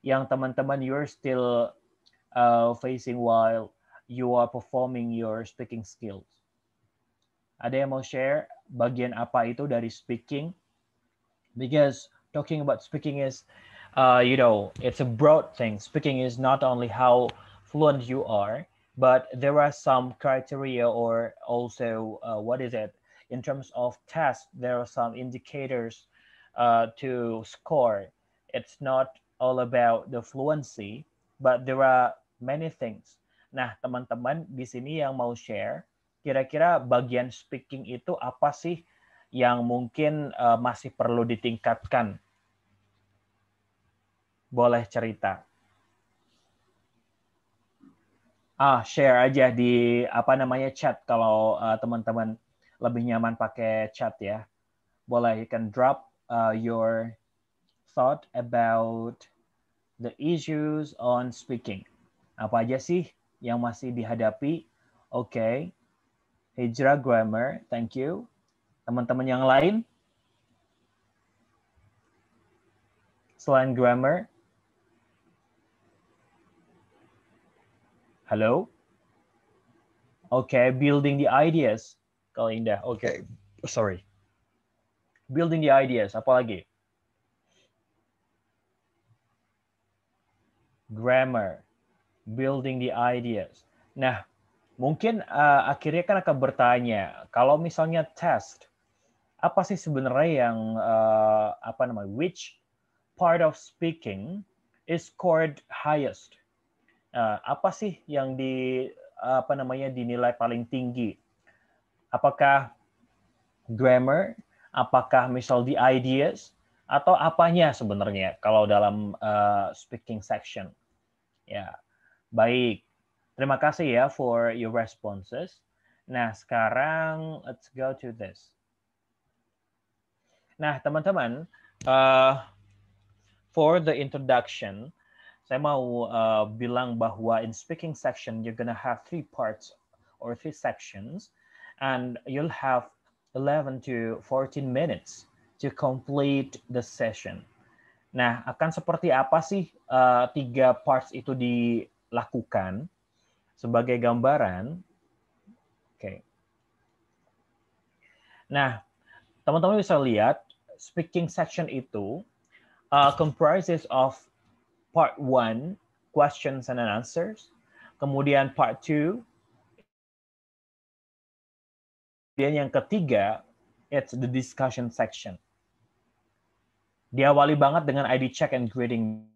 yang teman-teman you're still facing while you are performing your speaking skills? Ada yang mau share bagian apa itu dari speaking? Because talking about speaking is, it's a broad thing. Speaking is not only how fluent you are, but there are some criteria or also, in terms of test, there are some indicators to score. It's not all about the fluency, but there are many things. Nah, teman-teman di sini yang mau share, kira-kira bagian speaking itu apa sih yang mungkin masih perlu ditingkatkan? Boleh cerita. Share aja di chat kalau teman-teman lebih nyaman pakai chat ya. Boleh, you can drop your thought about the issues on speaking. Apa aja sih yang masih dihadapi? Oke. Hijrah Grammar, thank you. Teman-teman yang lain? Selain grammar? Halo? Oke, building the ideas. Kalau Indah, oke. Sorry. Building the ideas, apa lagi? Grammar, building the ideas. Nah, mungkin akhirnya kan akan bertanya, kalau misalnya test, apa sih sebenarnya yang which part of speaking is scored highest? Apa sih yang dinilai paling tinggi? Apakah grammar? Apakah misal the ideas? Atau apanya sebenarnya kalau dalam speaking section? Ya, baik. Terima kasih ya for your responses. Nah, sekarang let's go to this. Nah, teman-teman, for the introduction, saya mau bilang bahwa in speaking section, you're gonna have 3 parts or 3 sections, and you'll have 11 to 14 minutes to complete the session. Nah, akan seperti apa sih 3 parts itu dilakukan? Sebagai gambaran, oke. Nah, teman-teman bisa lihat speaking section itu comprises of part 1, questions and answers. Kemudian part 2, kemudian yang ketiga, it's the discussion section. Diawali banget dengan ID check and greeting,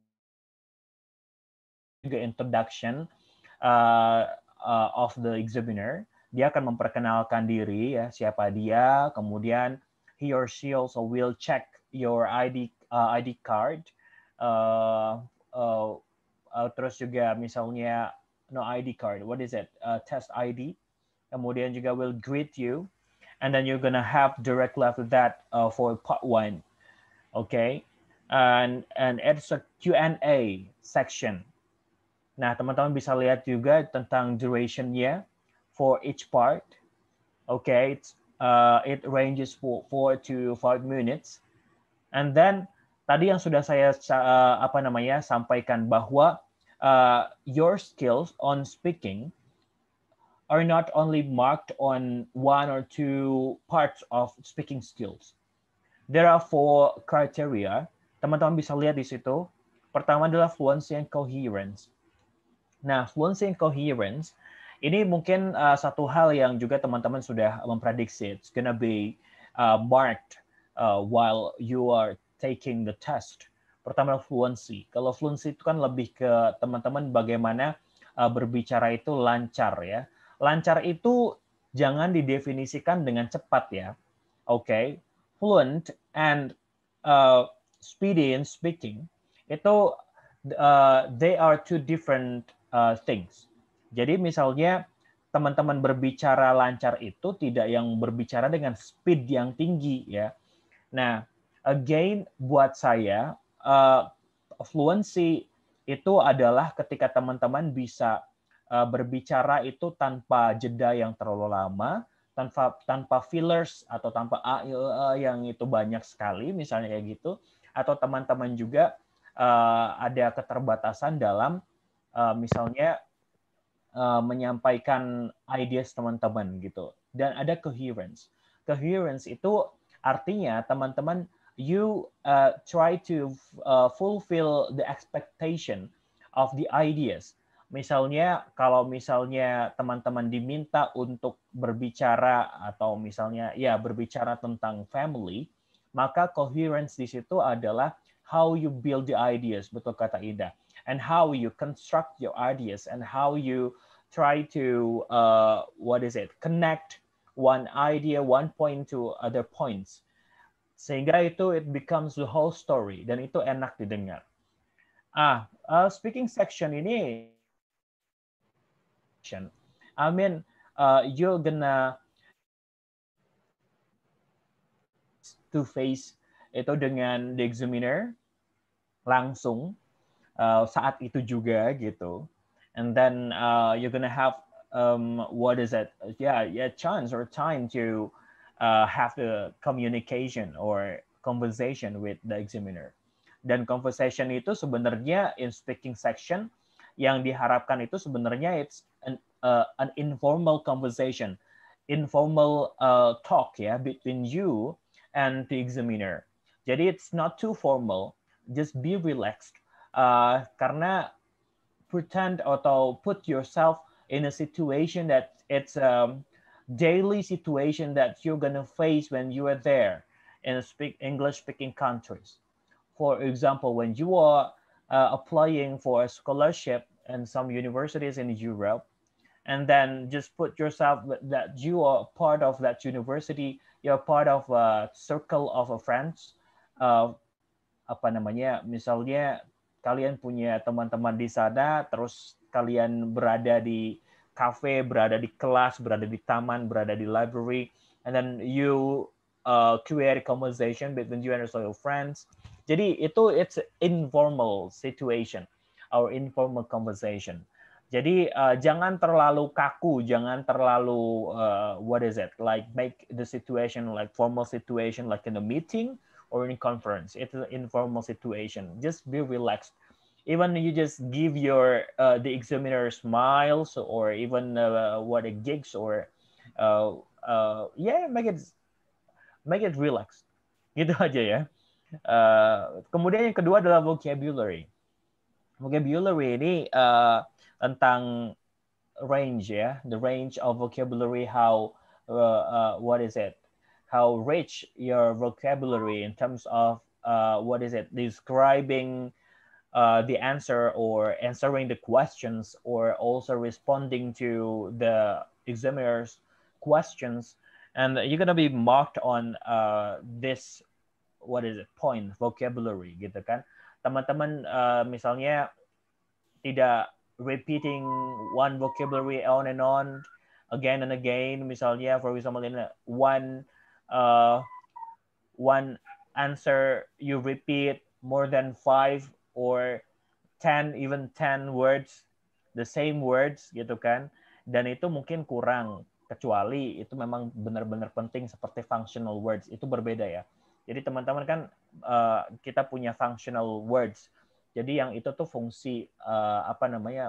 juga introduction of the examiner. Dia akan memperkenalkan diri ya, siapa dia, kemudian he or she also will check your ID card. Terus juga misalnya no ID card, what is it? Test ID. Kemudian juga will greet you, and then you're gonna have direct level that for part 1. Okay, and it's a Q&A section. Nah, teman-teman bisa lihat juga tentang duration-nya for each part. Okay, it ranges for 4 to 5 minutes. And then tadi yang sudah saya sampaikan bahwa your skills on speaking are not only marked on 1 or 2 parts of speaking skills. There are 4 criteria. Teman-teman bisa lihat di situ. Pertama adalah fluency and coherence. Nah, fluency and coherence ini mungkin satu hal yang juga teman-teman sudah memprediksi. It's gonna be marked while you are taking the test. Pertama fluency. Kalau fluency itu kan lebih ke teman-teman bagaimana berbicara itu lancar ya. Lancar itu jangan didefinisikan dengan cepat ya. Okay, fluent and speedy in speaking itu they are 2 different things. Jadi misalnya teman-teman berbicara lancar itu tidak yang berbicara dengan speed yang tinggi ya. Nah, again buat saya fluency itu adalah ketika teman-teman bisa berbicara itu tanpa jeda yang terlalu lama, tanpa fillers atau tanpa yang itu banyak sekali misalnya kayak gitu, atau teman-teman juga ada keterbatasan dalam misalnya menyampaikan ideas teman-teman gitu. Dan ada coherence. Coherence itu artinya teman-teman you try to fulfill the expectation of the ideas. Misalnya kalau misalnya teman-teman diminta untuk berbicara atau misalnya ya berbicara tentang family, maka coherence di situ adalah how you build the ideas, betul kata Ida, and how you construct your ideas and how you try to connect one idea, one point to other points, sehingga itu it becomes the whole story dan itu enak didengar. Speaking section ini, I mean, you're gonna to face itu dengan the examiner langsung saat itu juga gitu, and then you're gonna have chance or time to have the communication or conversation with the examiner. Dan conversation itu sebenarnya in speaking section yang diharapkan itu sebenarnya it's an informal conversation, informal talk ya between you and the examiner. Jadi it's not too formal, just be relaxed. Karena pretend atau put yourself in a situation that it's a daily situation that you're gonna face when you are there in English speaking countries. For example, when you are applying for a scholarship in some universities in Europe, and then just put yourself that you are part of that university, you're part of a circle of friends, misalnya kalian punya teman-teman di sana, terus kalian berada di cafe, berada di kelas, berada di taman, berada di library, and then you create a conversation between you and your friends. Jadi itu it's informal situation, our informal conversation. Jadi jangan terlalu kaku, jangan terlalu like make the situation like formal situation like in a meeting or in conference. It's an informal situation. Just be relaxed. Even you just give your the examiner smiles or even gigs or make it relax. Gitu aja ya. Kemudian yang kedua adalah vocabulary. Vocabulary ini tentang range ya, the range of vocabulary, how how rich your vocabulary in terms of describing the answer or answering the questions or also responding to the examiner's questions, and you're gonna be marked on this point vocabulary gitu kan. Teman-teman misalnya tidak repeating one vocabulary on and on again and again, misalnya for example in one answer you repeat more than 5 or 10 words, the same words gitu kan, dan itu mungkin kurang, kecuali itu memang benar-benar penting seperti functional words, itu berbeda ya. Jadi teman-teman kan kita punya functional words. Jadi yang itu tuh fungsi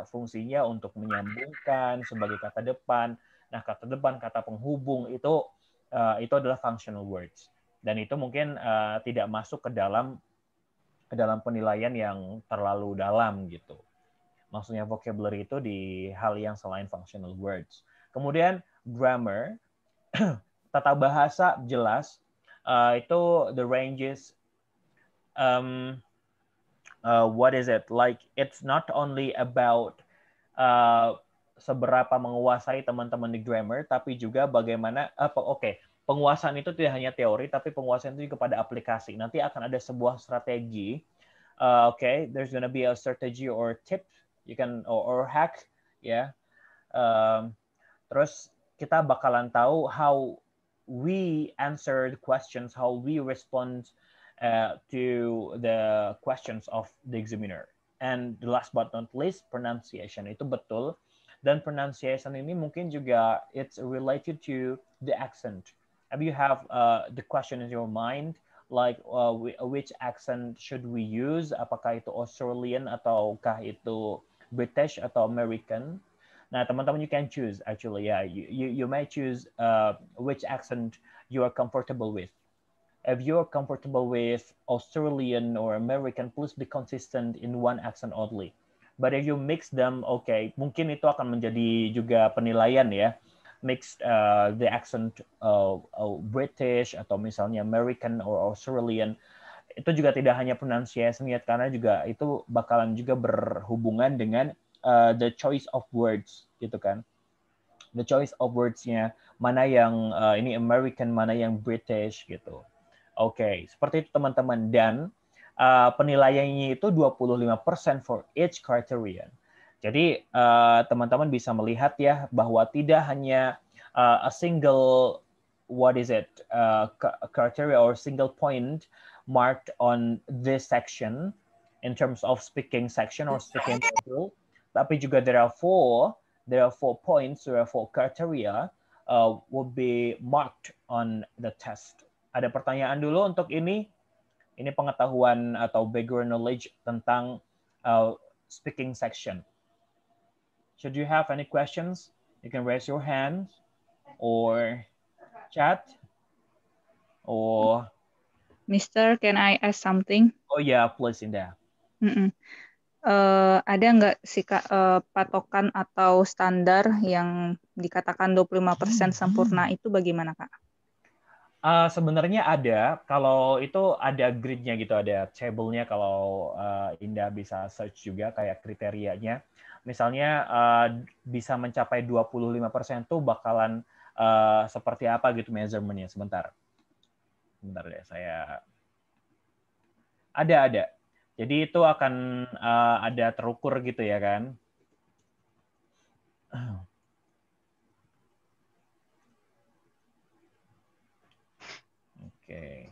fungsinya untuk menyambungkan sebagai kata depan. Nah, kata depan, kata penghubung itu adalah functional words. Dan itu mungkin tidak masuk ke dalam penilaian yang terlalu dalam gitu. Maksudnya vocabulary itu di hal yang selain functional words. Kemudian grammar, tata bahasa jelas. Itu the ranges like it's not only about seberapa menguasai teman-teman di grammar, tapi juga bagaimana penguasaan itu tidak hanya teori, tapi penguasaan itu juga pada aplikasi. Nanti akan ada sebuah strategi. There's gonna be a strategy or tip you can or hack ya. Terus kita bakalan tahu how we answer the questions, how we respond to the questions of the examiner. And the last but not least, pronunciation. Itu betul. Dan pronunciation ini mungkin juga it's related to the accent. If you have the question in your mind, like which accent should we use? Apakah itu Australian ataukah itu British atau American? Nah, teman-teman, you can choose actually. Yeah, you may choose which accent you are comfortable with. If you're comfortable with Australian or American, please be consistent in one accent only. But if you mix them, okay, mungkin itu akan menjadi juga penilaian ya. Mix the accent British atau misalnya American or Australian. Itu juga tidak hanya pronunciation-nya, karena juga itu bakalan juga berhubungan dengan the choice of words gitu kan. The choice of words-nya, mana yang ini American, mana yang British gitu. Oke, seperti itu teman-teman. Dan penilaiannya itu 25% for each criterion. Jadi teman-teman bisa melihat ya bahwa tidak hanya a single criteria or single point marked on this section in terms of speaking section or speaking module, tapi juga there are four points, there are four criteria will be marked on the test. Ada pertanyaan dulu untuk ini? Ini pengetahuan atau background knowledge tentang speaking section. Should you have any questions, you can raise your hand or chat or... Mister, can I ask something? Oh yeah, please, Indah. Ada nggak sih Kak patokan atau standar yang dikatakan 25% sempurna itu bagaimana Kak? Sebenarnya ada, kalau itu ada grid-nya gitu, ada table-nya kalau Indah bisa search juga kayak kriterianya. Misalnya bisa mencapai 25% tuh bakalan seperti apa gitu measurement-nya. Sebentar deh, saya... Ada. Jadi itu akan ada terukur gitu ya kan. Oke.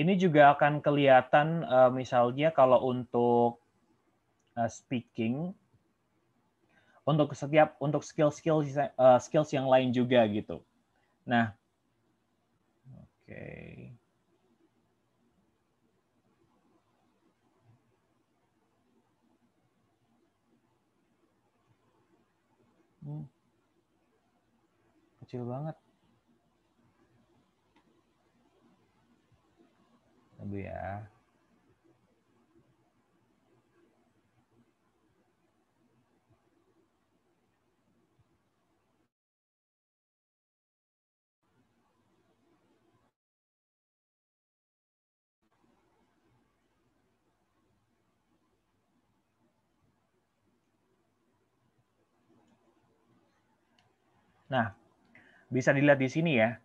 Ini juga akan kelihatan misalnya kalau untuk speaking, untuk skills yang lain juga gitu. Nah, oke. Kecil banget. Tunggu ya. Nah, bisa dilihat di sini ya.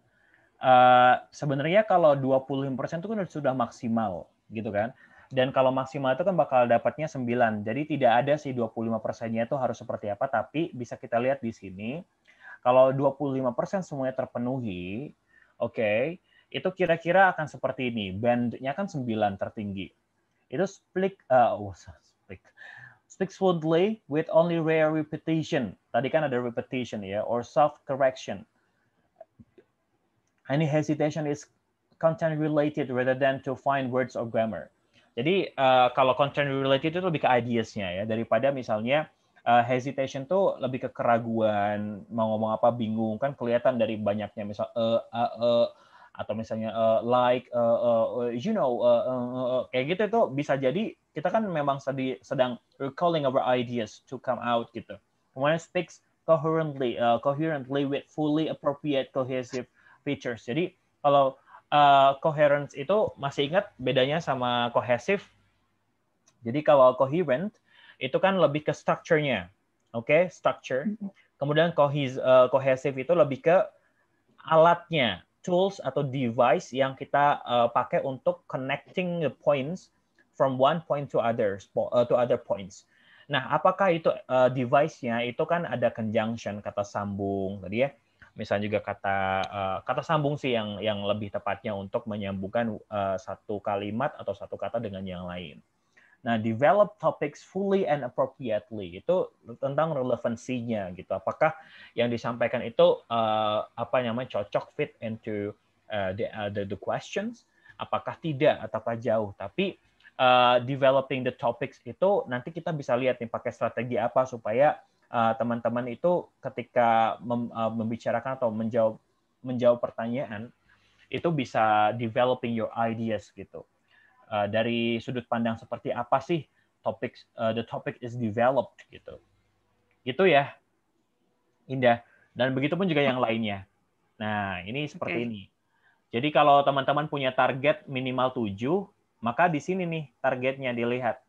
Sebenarnya kalau 25% itu kan sudah maksimal gitu kan. Dan kalau maksimal itu kan bakal dapatnya 9. Jadi tidak ada sih 25%-nya itu harus seperti apa, tapi bisa kita lihat di sini. Kalau 25% semuanya terpenuhi, oke, itu kira-kira akan seperti ini. Band-nya kan 9 tertinggi. Itu speak fluently with only rare repetition. Tadi kan ada repetition ya, or soft correction. Any hesitation is content related rather than to find words or grammar. Jadi kalau content related itu lebih ke ideas-nya ya, daripada misalnya hesitation tuh lebih ke keraguan, mau ngomong apa bingung, kan kelihatan dari banyaknya misal atau misalnya like kayak gitu, itu bisa jadi kita kan memang sedang recalling our ideas to come out gitu. Kemudian speaks coherently with fully appropriate cohesive features. Jadi kalau coherence itu masih ingat bedanya sama cohesive. Jadi kalau coherent itu kan lebih ke structure-nya. Oke, structure. Kemudian cohesive itu lebih ke alatnya, tools atau device yang kita pakai untuk connecting the points from one point to other points. Nah, apakah itu device-nya itu kan ada conjunction, kata sambung tadi ya. Misalnya juga kata sambung sih yang lebih tepatnya untuk menyambungkan satu kalimat atau satu kata dengan yang lain. Nah, develop topics fully and appropriately itu tentang relevansinya gitu. Apakah yang disampaikan itu cocok fit into the questions? Apakah tidak ataukah jauh? Tapi developing the topics itu nanti kita bisa lihat nih pakai strategi apa supaya teman-teman itu ketika membicarakan atau menjawab pertanyaan itu bisa developing your ideas gitu. Dari sudut pandang seperti apa sih the topic is developed gitu. Gitu ya, Indah. Dan begitu pun juga yang lainnya. Nah, ini seperti ini. Jadi kalau teman-teman punya target minimal 7, maka di sini nih targetnya dilihat.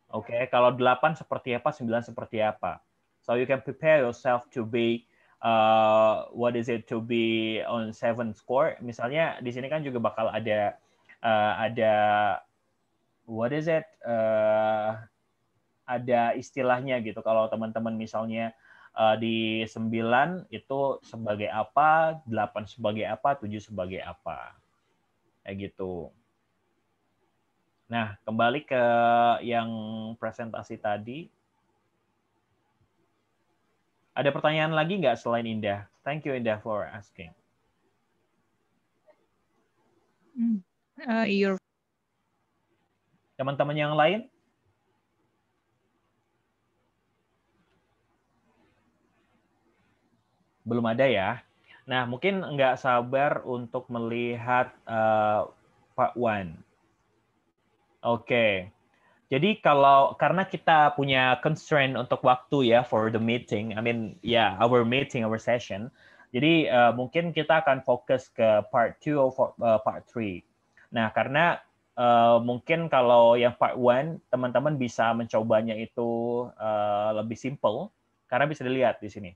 Oke, kalau 8 seperti apa, 9 seperti apa. So you can prepare yourself to be to be on 7 score. Misalnya di sini kan juga bakal ada ada istilahnya gitu. Kalau teman-teman misalnya di 9 itu sebagai apa, 8 sebagai apa, 7 sebagai apa. Kayak gitu. Nah, kembali ke yang presentasi tadi. Ada pertanyaan lagi nggak selain Indah? Thank you, Indah, for asking. Teman-teman yang lain? Belum ada ya? Nah, mungkin nggak sabar untuk melihat part 1. Oke. Jadi karena kita punya constraint untuk waktu ya for the meeting, our session. Jadi mungkin kita akan fokus ke part 2 atau part 3. Nah, karena mungkin kalau yang part 1 teman-teman bisa mencobanya itu lebih simple karena bisa dilihat di sini.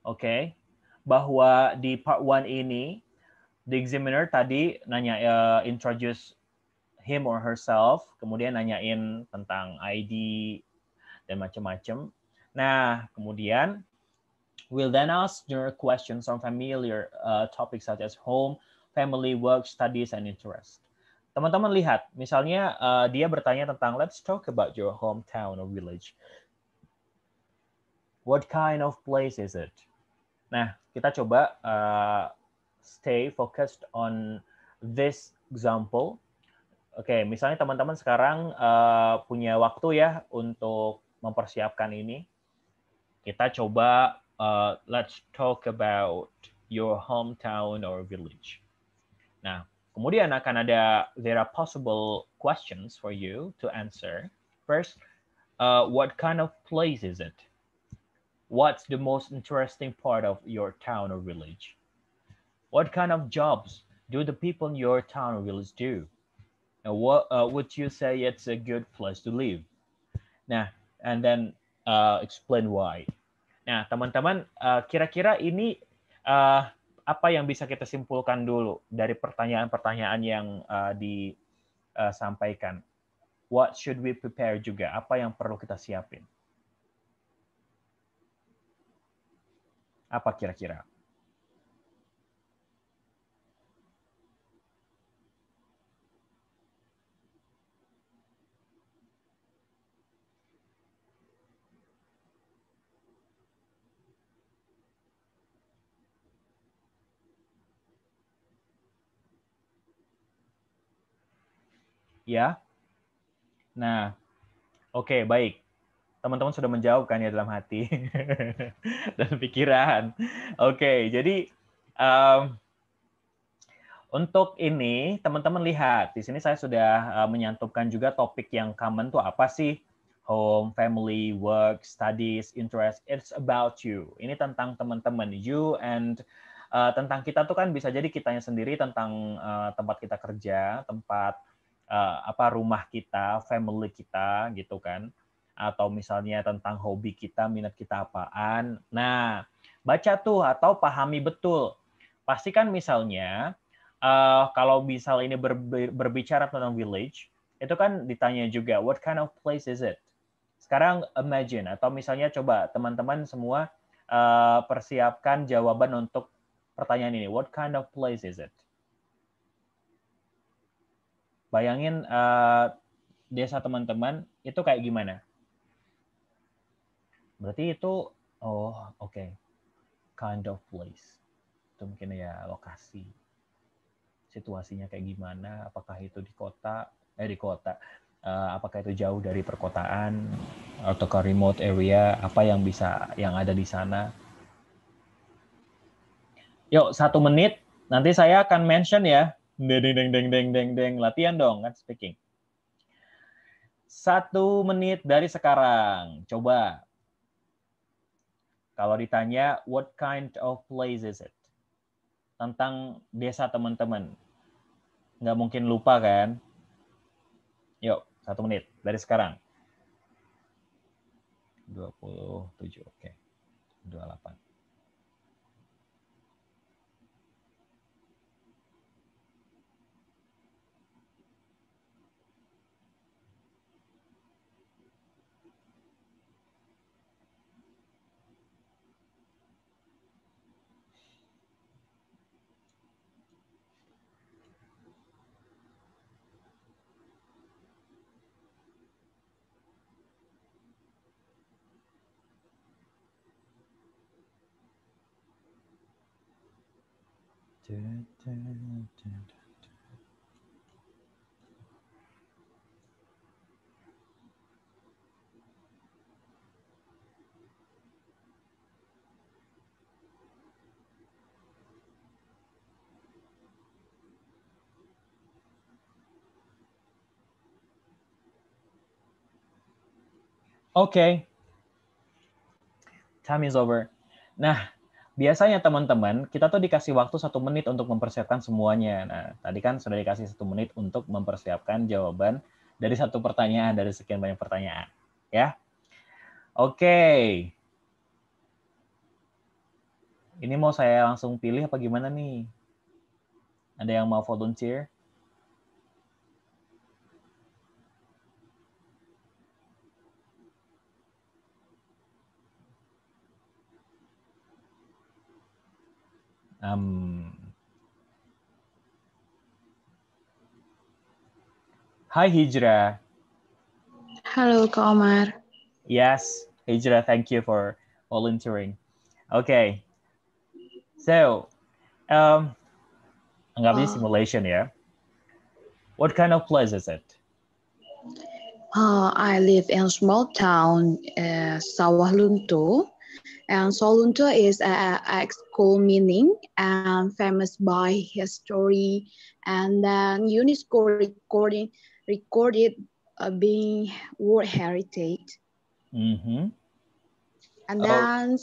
Oke. Bahwa di part 1 ini the examiner tadi nanya introduce him or herself, kemudian nanyain tentang ID dan macam-macam. Nah, kemudian we'll then ask general questions on familiar topics such as home, family, work, studies, and interest. Teman-teman lihat, misalnya dia bertanya tentang let's talk about your hometown or village. What kind of place is it? Nah, kita coba stay focused on this example. Oke, misalnya teman-teman sekarang punya waktu ya untuk mempersiapkan ini. Kita coba let's talk about your hometown or village. Nah, kemudian there are possible questions for you to answer. First, what kind of place is it? What's the most interesting part of your town or village? What kind of jobs do the people in your town or village do? Now, what would you say it's a good place to live? Nah, and then explain why. Nah, teman-teman, kira-kira ini apa yang bisa kita simpulkan dulu dari pertanyaan-pertanyaan yang disampaikan? What should we prepare juga? Apa yang perlu kita siapin? Apa kira-kira? Ya. Nah, oke, baik. Teman-teman sudah menjawab kan ya dalam hati dan pikiran. Oke, jadi untuk ini teman-teman lihat di sini saya sudah menyantupkan juga topik yang common tuh apa sih? Home, family, work, studies, interest. It's about you. Ini tentang teman-teman, you and tentang kita tuh kan bisa jadi kitanya sendiri tentang tempat kita kerja, tempat rumah kita, family kita gitu kan. Atau misalnya tentang hobi kita, minat kita apaan. Nah, baca tuh atau pahami betul. Pastikan misalnya kalau misal ini berbicara tentang village, itu kan ditanya juga what kind of place is it? Sekarang imagine, atau misalnya coba teman-teman semua persiapkan jawaban untuk pertanyaan ini. What kind of place is it? Bayangin desa teman-teman itu kayak gimana? Berarti itu, oh oke, kind of place. Itu mungkin ya lokasi. Situasinya kayak gimana? Apakah itu di kota? Apakah itu jauh dari perkotaan atau ke remote area? Apa yang ada di sana? Yuk, 1 menit. Nanti saya akan mention ya. Deng. Latihan dong kan speaking. 1 menit dari sekarang. Coba. Kalau ditanya, what kind of place is it? Tentang desa teman-teman. Nggak mungkin lupa kan? Yuk, 1 menit dari sekarang. 27, oke. 28. Oke. Time is over. Nah, biasanya teman-teman, kita tuh dikasih waktu 1 menit untuk mempersiapkan semuanya. Nah, tadi kan sudah dikasih 1 menit untuk mempersiapkan jawaban dari 1 pertanyaan, dari sekian banyak pertanyaan. Ya. Oke. Ini mau saya langsung pilih apa gimana nih? Ada yang mau volunteer? Hai Hijrah. Halo Kak Omar. Yes, Hijrah, thank you for volunteering. Okay. So, anggapnya simulation ya. What kind of place is it? I live in a small town, Sawah Lunto, and Sawah Lunto is a school meaning and famous by history, and then UNESCO recorded being World Heritage. Mm-hmm. And then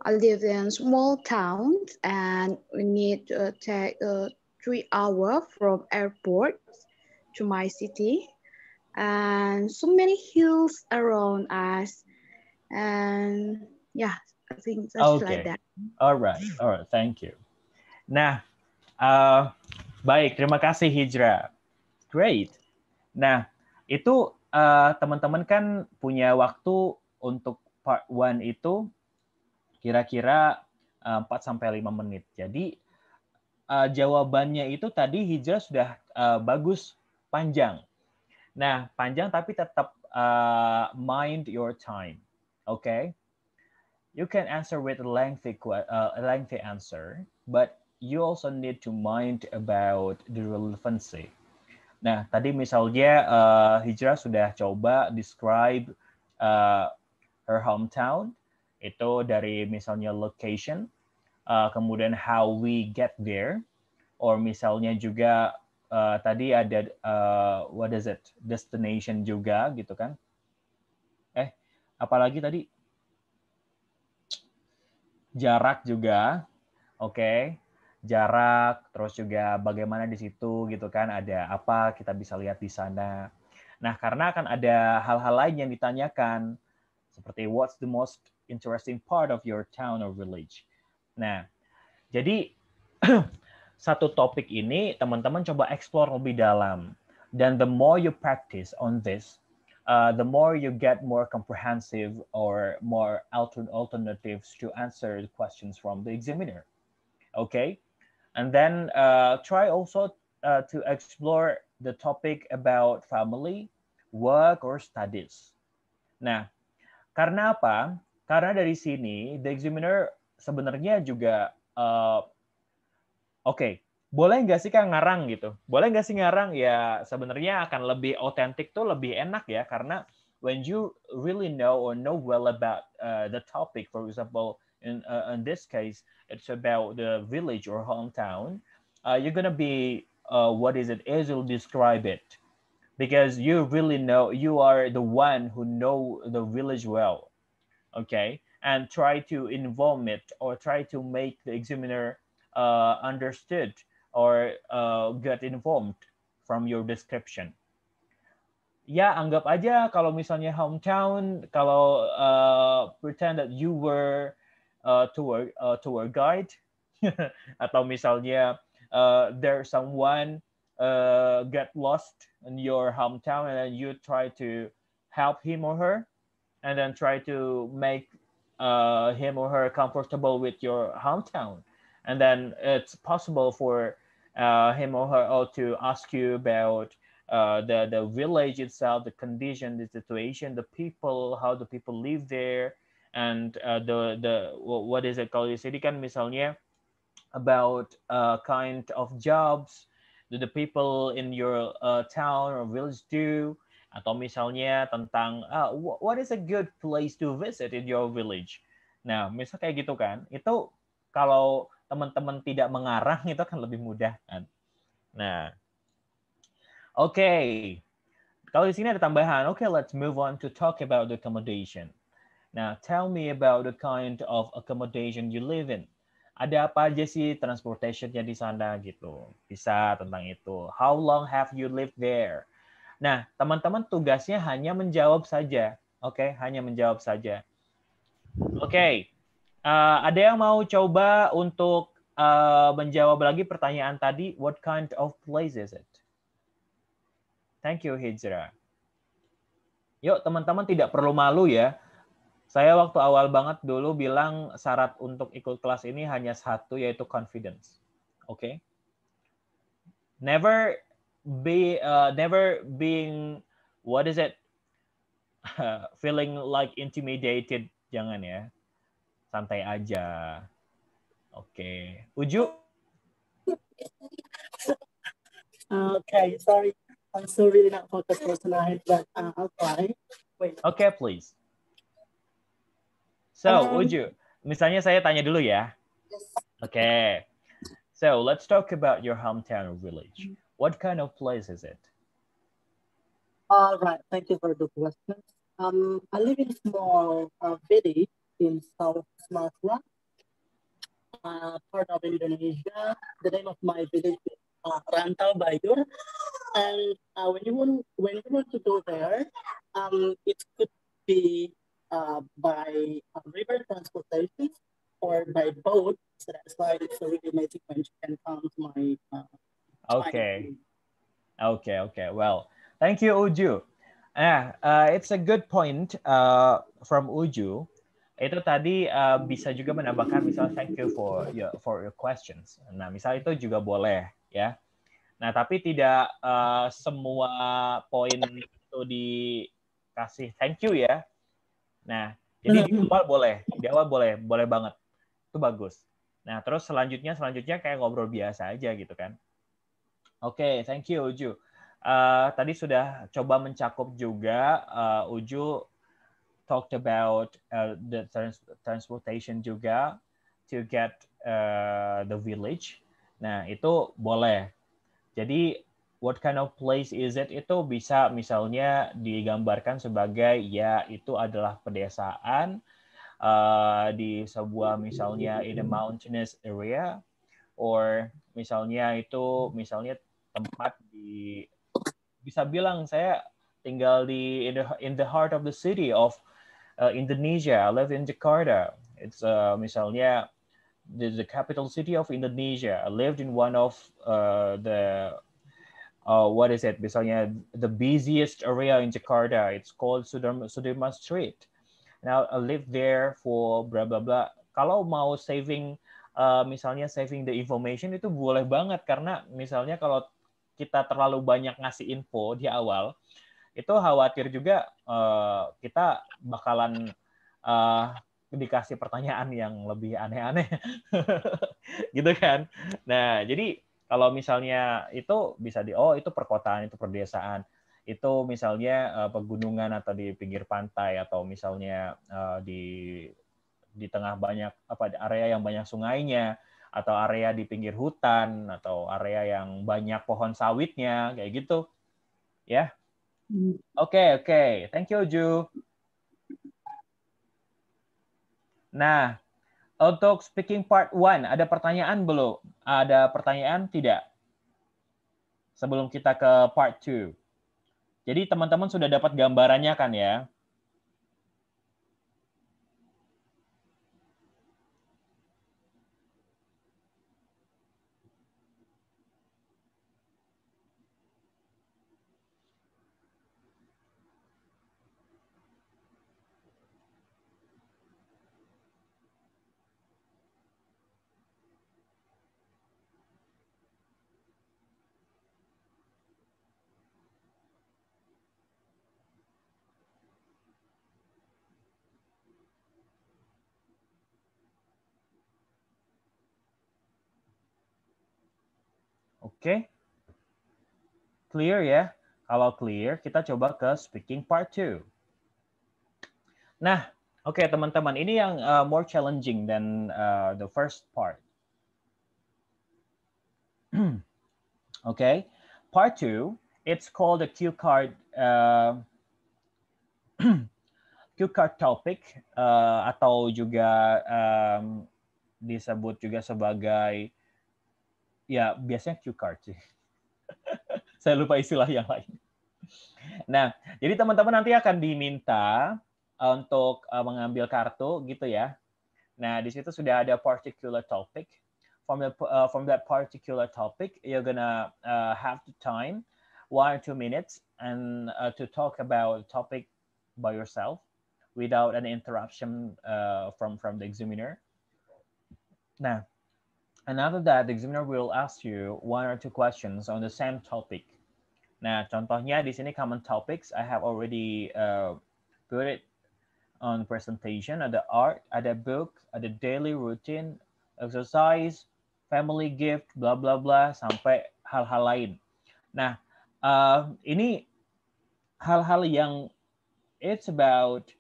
I live in small towns, and we need to take 3 hours from airport to my city. And so many hills around us, and yeah, I think that's like that. All right, thank you. Nah, baik, terima kasih Hijrah. Great. Nah, itu teman-teman kan punya waktu untuk part 1 itu kira-kira 4-5 menit. Jadi jawabannya itu tadi Hijrah sudah bagus, panjang. Nah, panjang tapi tetap mind your time. Okay? You can answer with a lengthy answer, but you also need to mind about the relevancy. Nah, tadi misalnya Hijrah sudah coba describe her hometown, itu dari misalnya location, kemudian how we get there, or misalnya juga tadi ada what is it, destination juga gitu kan. Apalagi tadi jarak juga, oke. Jarak, terus juga bagaimana di situ gitu kan, ada apa kita bisa lihat di sana. Nah, karena akan ada hal-hal lain yang ditanyakan, seperti what's the most interesting part of your town or village. Nah, jadi satu topik ini teman-teman coba explore lebih dalam. Dan the more you practice on this, the more you get more comprehensive or more alternatives to answer the questions from the examiner. Okay, and then try also to explore the topic about family, work, or studies. Nah, karena apa? Karena dari sini the examiner sebenarnya juga oke, boleh nggak sih Kak ngarang gitu? Boleh nggak sih ngarang? Ya sebenarnya akan lebih otentik tuh lebih enak ya, karena when you really know or know well about the topic, for example, in this case, it's about the village or hometown, you're gonna be what is it? As you'll describe it, because you really know, you are the one who know the village well, okay, and try to involve it or try to make the examiner understood or get informed from your description. Ya, anggap aja kalau misalnya hometown, kalau pretend that you were tour guide, atau misalnya there's someone get lost in your hometown and then you try to help him or her, and then try to make him or her comfortable with your hometown. And then it's possible for him or her to ask you about the village itself, the condition, the situation, the people, how the people live there, and the what is it called? Jadi kan misalnya about kind of jobs do the people in your town or village do, atau misalnya tentang what is a good place to visit in your village. Nah, misal kayak gitu kan, itu kalau teman-teman tidak mengarang itu akan lebih mudah kan. Nah, oke. Kalau di sini ada tambahan, okay, let's move on to talk about the accommodation. Now, tell me about the kind of accommodation you live in. Ada apa aja sih transportation-nya di sana gitu. Bisa tentang itu. How long have you lived there? Nah, teman-teman tugasnya hanya menjawab saja. Oke, hanya menjawab saja. Oke. Ada yang mau coba untuk menjawab lagi pertanyaan tadi? What kind of place is it? Thank you, Hijra. Yuk, teman-teman tidak perlu malu ya. Saya waktu awal banget dulu bilang syarat untuk ikut kelas ini hanya satu, yaitu confidence. Oke? Okay? Never being, what is it? Feeling like intimidated, jangan ya. Santai aja. Oke. Okay. Uju? Okay, sorry. I'm still really not focused for tonight, but I'll try. Wait. Okay, please. So, Uju, misalnya saya tanya dulu ya. Yes. Okay. So, let's talk about your hometown or village. What kind of place is it? All right. Thank you for the question. I live in a small village in South Sumatera, part of Indonesia. The name of my village is Rantau Bayur. And when you want to go there, it could be by river transportation or by boat. So that's why it's a really amazing when you can come to my. Okay. Okay. Well, thank you, Uju. It's a good point from Uju. Itu tadi bisa juga menambahkan misal thank you for your questions. Nah, misal itu juga boleh ya. Nah, tapi tidak semua poin itu dikasih thank you ya. Nah, jadi di awal boleh banget. Itu bagus. Nah, terus selanjutnya kayak ngobrol biasa aja gitu kan. Oke, thank you Uju. Tadi sudah coba mencakup juga Uju talked about the transportation juga to get the village. Nah, itu boleh. Jadi, what kind of place is it? Itu bisa misalnya digambarkan sebagai ya itu adalah pedesaan di sebuah misalnya in a mountainous area, or misalnya tempat di bisa bilang saya tinggal di in the heart of the city of Indonesia. I live in Jakarta. It's misalnya the capital city of Indonesia. I lived in one of the what is it? Misalnya the busiest area in Jakarta, it's called Sudirman Street. Now I live there for blah blah blah. Kalau mau saving, misalnya saving the information itu boleh banget, karena misalnya kalau kita terlalu banyak ngasih info di awal, itu khawatir juga kita bakalan dikasih pertanyaan yang lebih aneh-aneh, gitu kan? Nah, jadi kalau misalnya itu bisa itu perkotaan, itu perdesaan, itu misalnya pegunungan atau di pinggir pantai, atau misalnya di tengah banyak area yang banyak sungainya, atau area di pinggir hutan, atau area yang banyak pohon sawitnya, kayak gitu, ya. Oke, thank you Ju. Nah, untuk speaking part 1, ada pertanyaan belum? Ada pertanyaan tidak? Sebelum kita ke part 2. Jadi teman-teman sudah dapat gambarannya kan ya? Oke. Clear ya? Kalau clear, kita coba ke speaking part 2. Nah, oke teman-teman, ini yang more challenging than the first part. Okay, part 2, it's called the cue card cue card topic, atau juga disebut juga sebagai, ya biasanya cue card sih. Saya lupa istilah yang lain. Nah, jadi teman-teman nanti akan diminta untuk mengambil kartu gitu ya. Nah, di situ sudah ada particular topic. From that particular topic, you're gonna have the time 1 or 2 minutes and to talk about topic by yourself without any interruption from the examiner. Nah, and after that, the examiner will ask you 1 or 2 questions on the same topic. Nah, contohnya di sini common topics, I have already put it on presentation. Ada art, ada book, ada daily routine, exercise, family gift, bla bla bla, sampai hal-hal lain. Nah, ini hal-hal yang it's about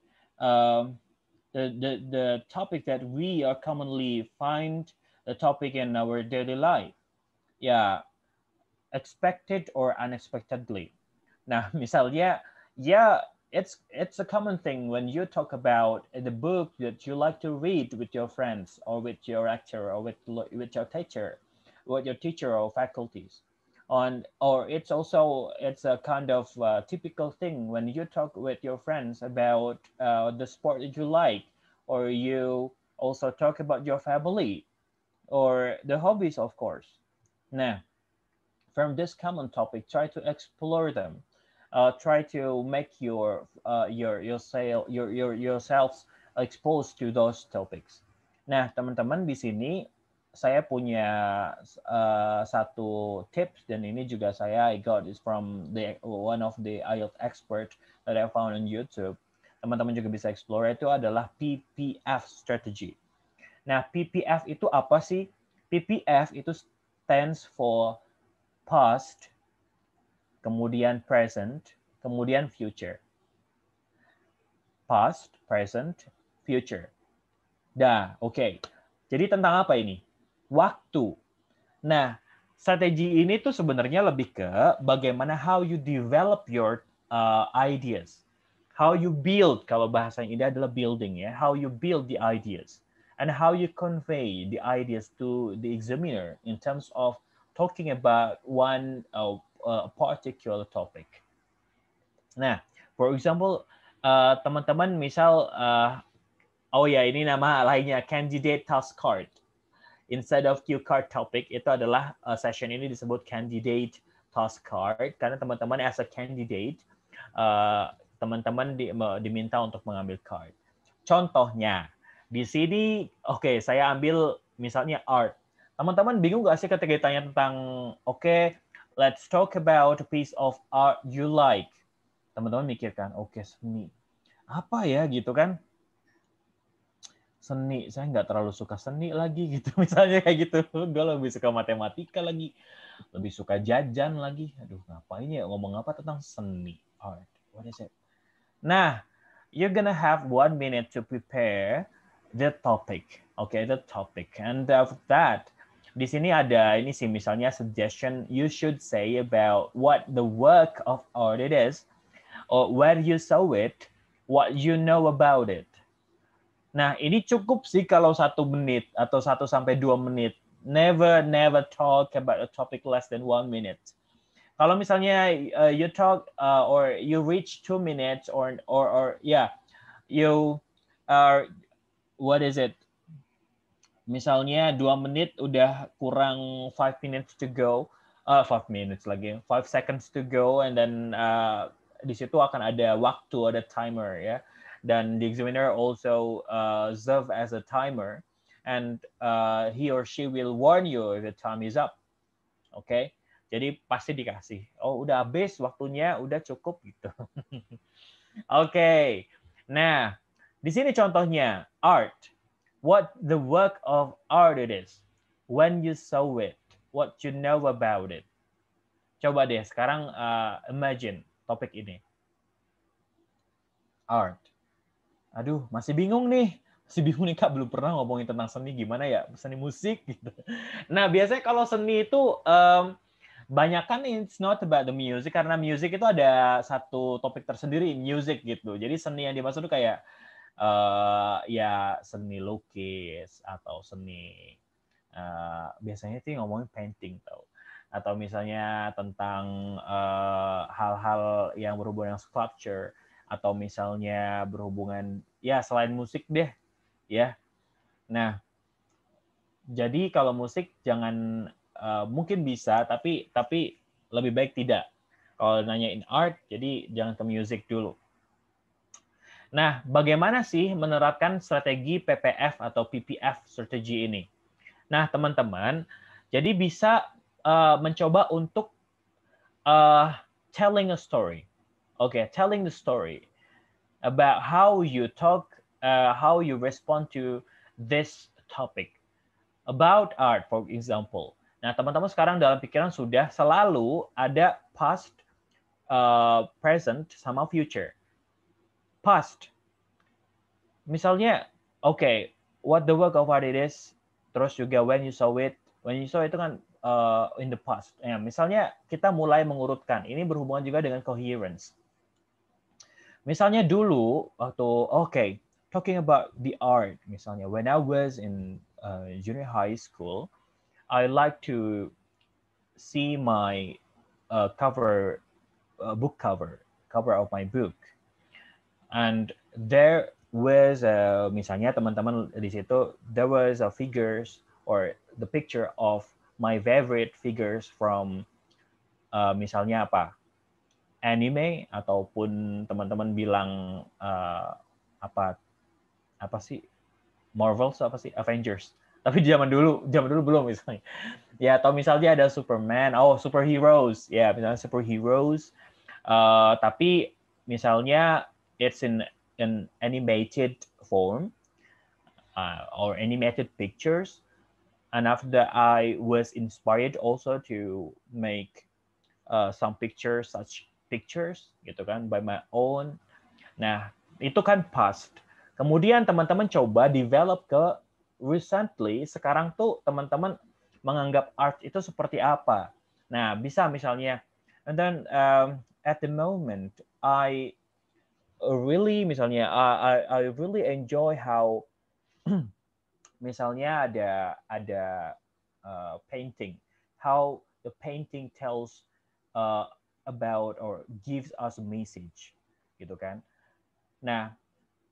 the topic that we are commonly find the topic in our daily life. Yeah, expected or unexpectedly. Nah, misalnya, yeah, it's a common thing when you talk about the book that you like to read with your friends or with your lecturer or with your teacher, or faculties. Or it's a kind of typical thing when you talk with your friends about the sport that you like, or you also talk about your family or the hobbies, of course. Nah, from this common topic, try to explore them. Try to make yourselves exposed to those topics. Nah, teman-teman, di sini saya punya satu tips, dan ini juga I got it from one of the IELTS expert that I found on YouTube. Teman-teman juga bisa explore, itu adalah PPF strategy. Nah, PPF itu apa sih? PPF itu stands for past, kemudian present, kemudian future. Past, present, future. Dah, oke. Jadi tentang apa ini? Waktu. Nah, strategi ini tuh sebenarnya lebih ke bagaimana how you develop your ideas. How you build, kalau bahasa India adalah building ya. How you build the ideas. And how you convey the ideas to the examiner in terms of talking about one particular topic. Nah, for example, teman-teman misal, oh ya ini nama lainnya candidate task card. Instead of cue card topic, itu adalah session ini disebut candidate task card karena teman-teman as a candidate teman-teman diminta untuk mengambil card. Contohnya di sini, oke, saya ambil misalnya art. Teman-teman bingung nggak sih ketika ditanya tentang oke, let's talk about a piece of art you like. Teman-teman mikirkan, oke, seni. Apa ya gitu kan? Seni, saya nggak terlalu suka seni lagi gitu. Misalnya kayak gitu. Gue lebih suka matematika lagi. Lebih suka jajan lagi. Aduh, ngapain ya? Ngomong apa tentang seni? Art. What is it? Nah, you're gonna have 1 minute to prepare the topic. Okay, the topic. And of that, di sini ada ini sih misalnya suggestion you should say about what the work of art it is, or where you saw it, what you know about it. Nah, ini cukup sih kalau 1 menit atau 1 sampai 2 menit. Never talk about a topic less than 1 minute. Kalau misalnya you talk or you reach 2 minutes or yeah, you are what is it? Misalnya 2 menit udah kurang 5 minutes to go, 5 minutes lagi, 5 seconds to go, and then di situ akan ada waktu, ada timer ya. Dan the examiner also serve as a timer, and he or she will warn you if the time is up. Okay? Jadi pasti dikasih. Oh, udah habis waktunya, udah cukup gitu. Okay. Nah, di sini contohnya art. What the work of art it is. When you saw it, what you know about it. Coba deh sekarang imagine topik ini. Art. Aduh, masih bingung nih. Masih bingung nih Kak, belum pernah ngomongin tentang seni, gimana ya? Seni musik gitu. Nah, biasanya kalau seni itu banyak kan it's not about the music, karena music itu ada satu topik tersendiri, music gitu. Jadi seni yang dimaksud itu kayak ya seni lukis atau seni biasanya sih ngomongin painting tau, atau misalnya tentang hal-hal yang berhubungan dengan sculpture, atau misalnya berhubungan ya selain musik deh ya. Nah, jadi kalau musik jangan mungkin bisa tapi lebih baik tidak. Kalau nanyain art jadi jangan ke music dulu. Nah, bagaimana sih menerapkan strategi PPF atau PPF strategi ini? Nah, teman-teman, jadi bisa mencoba untuk telling a story. Okay, telling the story about how you talk, how you respond to this topic. About art, for example. Nah, teman-teman sekarang dalam pikiran sudah selalu ada past, present, sama future. Past. Misalnya, okay, what the work of art it is, terus juga when you saw it itu kan in the past. Ya, misalnya kita mulai mengurutkan, ini berhubungan juga dengan coherence. Misalnya dulu waktu, talking about the art, misalnya when I was in junior high school, I like to see my book cover of my book, and there was misalnya teman-teman di situ there was a figures or the picture of my favorite figures from misalnya anime, ataupun teman-teman bilang apa sih Marvel, apa sih Avengers, tapi zaman dulu belum misalnya ya, atau misalnya ada Superman, superheroes ya, misalnya superheroes, tapi misalnya it's in an animated form or animated pictures, and after that I was inspired also to make some such pictures gitu kan by my own. Nah, itu kan past. Kemudian teman-teman coba develop ke recently, sekarang tuh teman-teman menganggap art itu seperti apa. Nah, bisa misalnya, and then at the moment I really misalnya I really enjoy how misalnya ada painting, how the painting tells about or gives us a message gitu kan. Nah,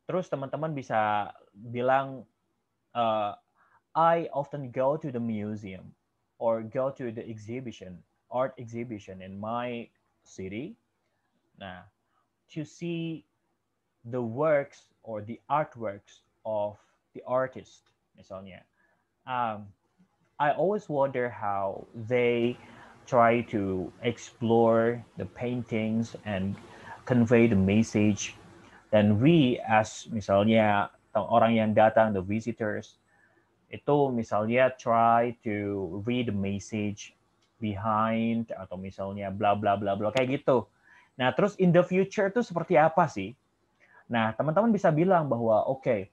terus teman-teman bisa bilang I often go to the museum or go to the exhibition art exhibition in my city. Nah, to see the works or the artworks of the artist, misalnya. I always wonder how they try to explore the paintings and convey the message. Dan we as misalnya orang yang datang, the visitors, itu misalnya try to read the message behind atau misalnya bla bla bla bla kayak gitu. Nah, terus in the future itu seperti apa sih? Nah, teman-teman bisa bilang bahwa oke,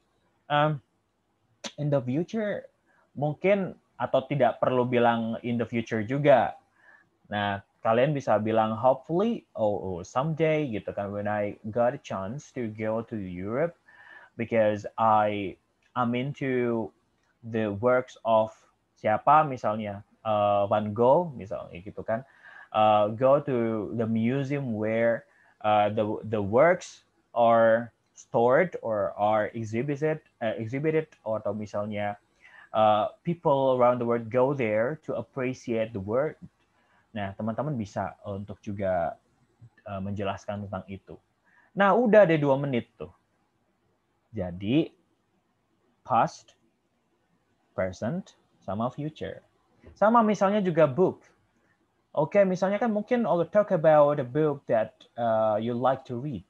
in the future mungkin atau tidak perlu bilang in the future juga. Nah, kalian bisa bilang hopefully, someday gitu kan, when I got a chance to go to Europe, because I'm into the works of siapa misalnya Van Gogh misalnya gitu kan, go to the museum where the works are stored or are exhibited atau misalnya people around the world go there to appreciate the work. Nah, teman-teman bisa untuk juga menjelaskan tentang itu. Nah, udah deh 2 menit tuh. Jadi, past, present, sama future. Sama misalnya juga book. Oke, misalnya kan mungkin I'll talk about a book that you like to read.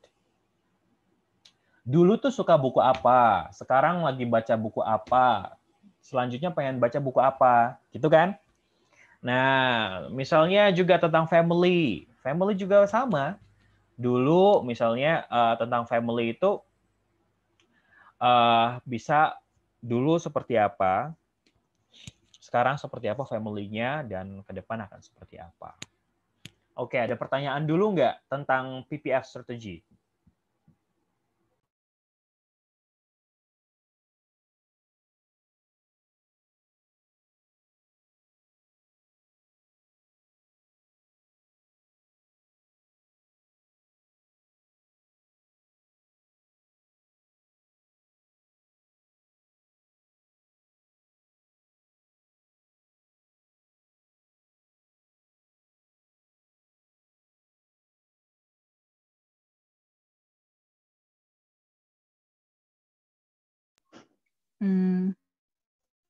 Dulu tuh suka buku apa? Sekarang lagi baca buku apa? Selanjutnya pengen baca buku apa, gitu kan? Nah, misalnya juga tentang family. Family juga sama. Dulu misalnya tentang family itu bisa dulu seperti apa, sekarang seperti apa family-nya, dan ke depan akan seperti apa. Oke, ada pertanyaan dulu nggak tentang PPF strategy?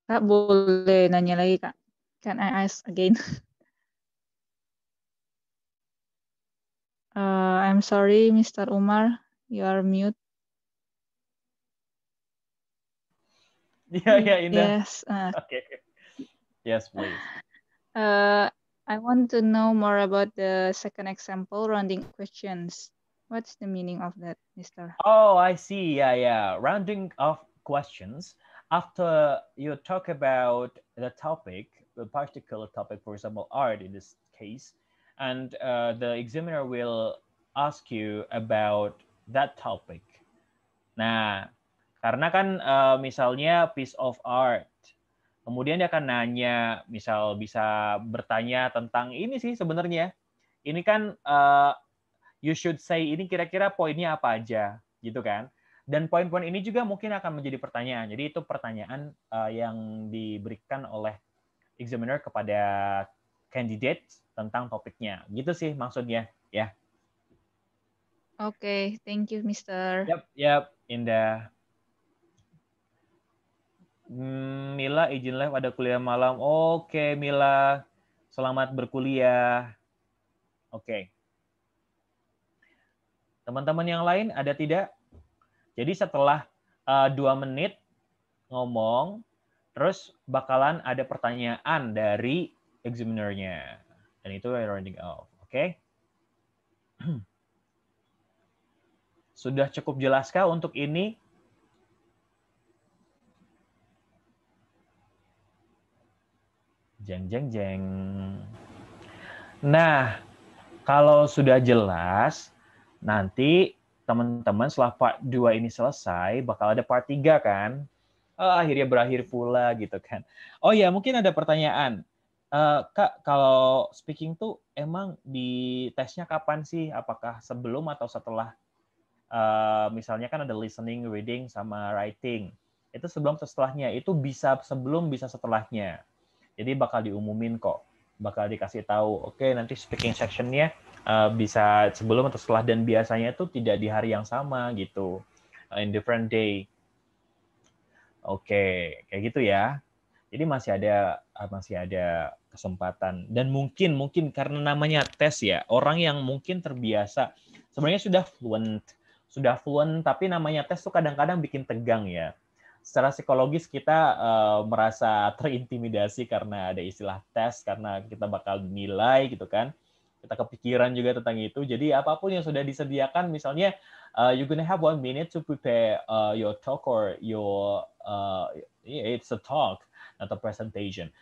Kak, boleh nanya lagi, Kak? Can I ask again? I'm sorry, Mr. Umar, you are mute. Yeah, Indah. Yes. Okay. Yes, please. I want to know more about the second example, rounding questions. What's the meaning of that, Mr.? Oh, I see. Yeah. Rounding off questions. After you talk about the topic, the particular topic, for example, art in this case, and the examiner will ask you about that topic. Nah, karena kan misalnya piece of art, kemudian dia akan nanya, misal bisa bertanya tentang ini sih sebenarnya. Ini kan you should say ini kira-kira poinnya apa aja, gitu kan? Dan poin-poin ini juga mungkin akan menjadi pertanyaan. Jadi itu pertanyaan yang diberikan oleh examiner kepada candidate tentang topiknya. Gitu sih maksudnya, ya. Oke, thank you, Mr. Yap, Indah. Mila izin live ada kuliah malam. Oke, Mila. Selamat berkuliah. Oke. Teman-teman yang lain ada tidak? Jadi setelah 2 menit ngomong, terus bakalan ada pertanyaan dari examinernya. Dan itu rounding off. Oke? Sudah cukup jelaskah untuk ini? Jeng. Nah, kalau sudah jelas, nanti teman-teman setelah part 2 ini selesai, bakal ada part 3 kan? Akhirnya berakhir pula gitu kan. Oh ya, mungkin ada pertanyaan. Kak, kalau speaking tuh emang di tesnya kapan sih? Apakah sebelum atau setelah? Misalnya kan ada listening, reading, sama writing. Itu sebelum atau setelahnya? Itu bisa sebelum, bisa setelahnya. Jadi bakal diumumin kok. bakal dikasih tahu, oke, nanti speaking sectionnya bisa sebelum atau setelah, dan biasanya itu tidak di hari yang sama gitu, in different day. Oke, kayak gitu ya. Jadi masih ada kesempatan, dan mungkin karena namanya tes ya, orang yang mungkin terbiasa sebenarnya sudah fluent tapi namanya tes tuh kadang-kadang bikin tegang ya. Secara psikologis kita merasa terintimidasi karena ada istilah tes, karena kita bakal dinilai gitu kan. Kita kepikiran juga tentang itu. Jadi apapun yang sudah disediakan, misalnya you're gonna have 1 minute to prepare your talk or your it's a talk, not a presentation.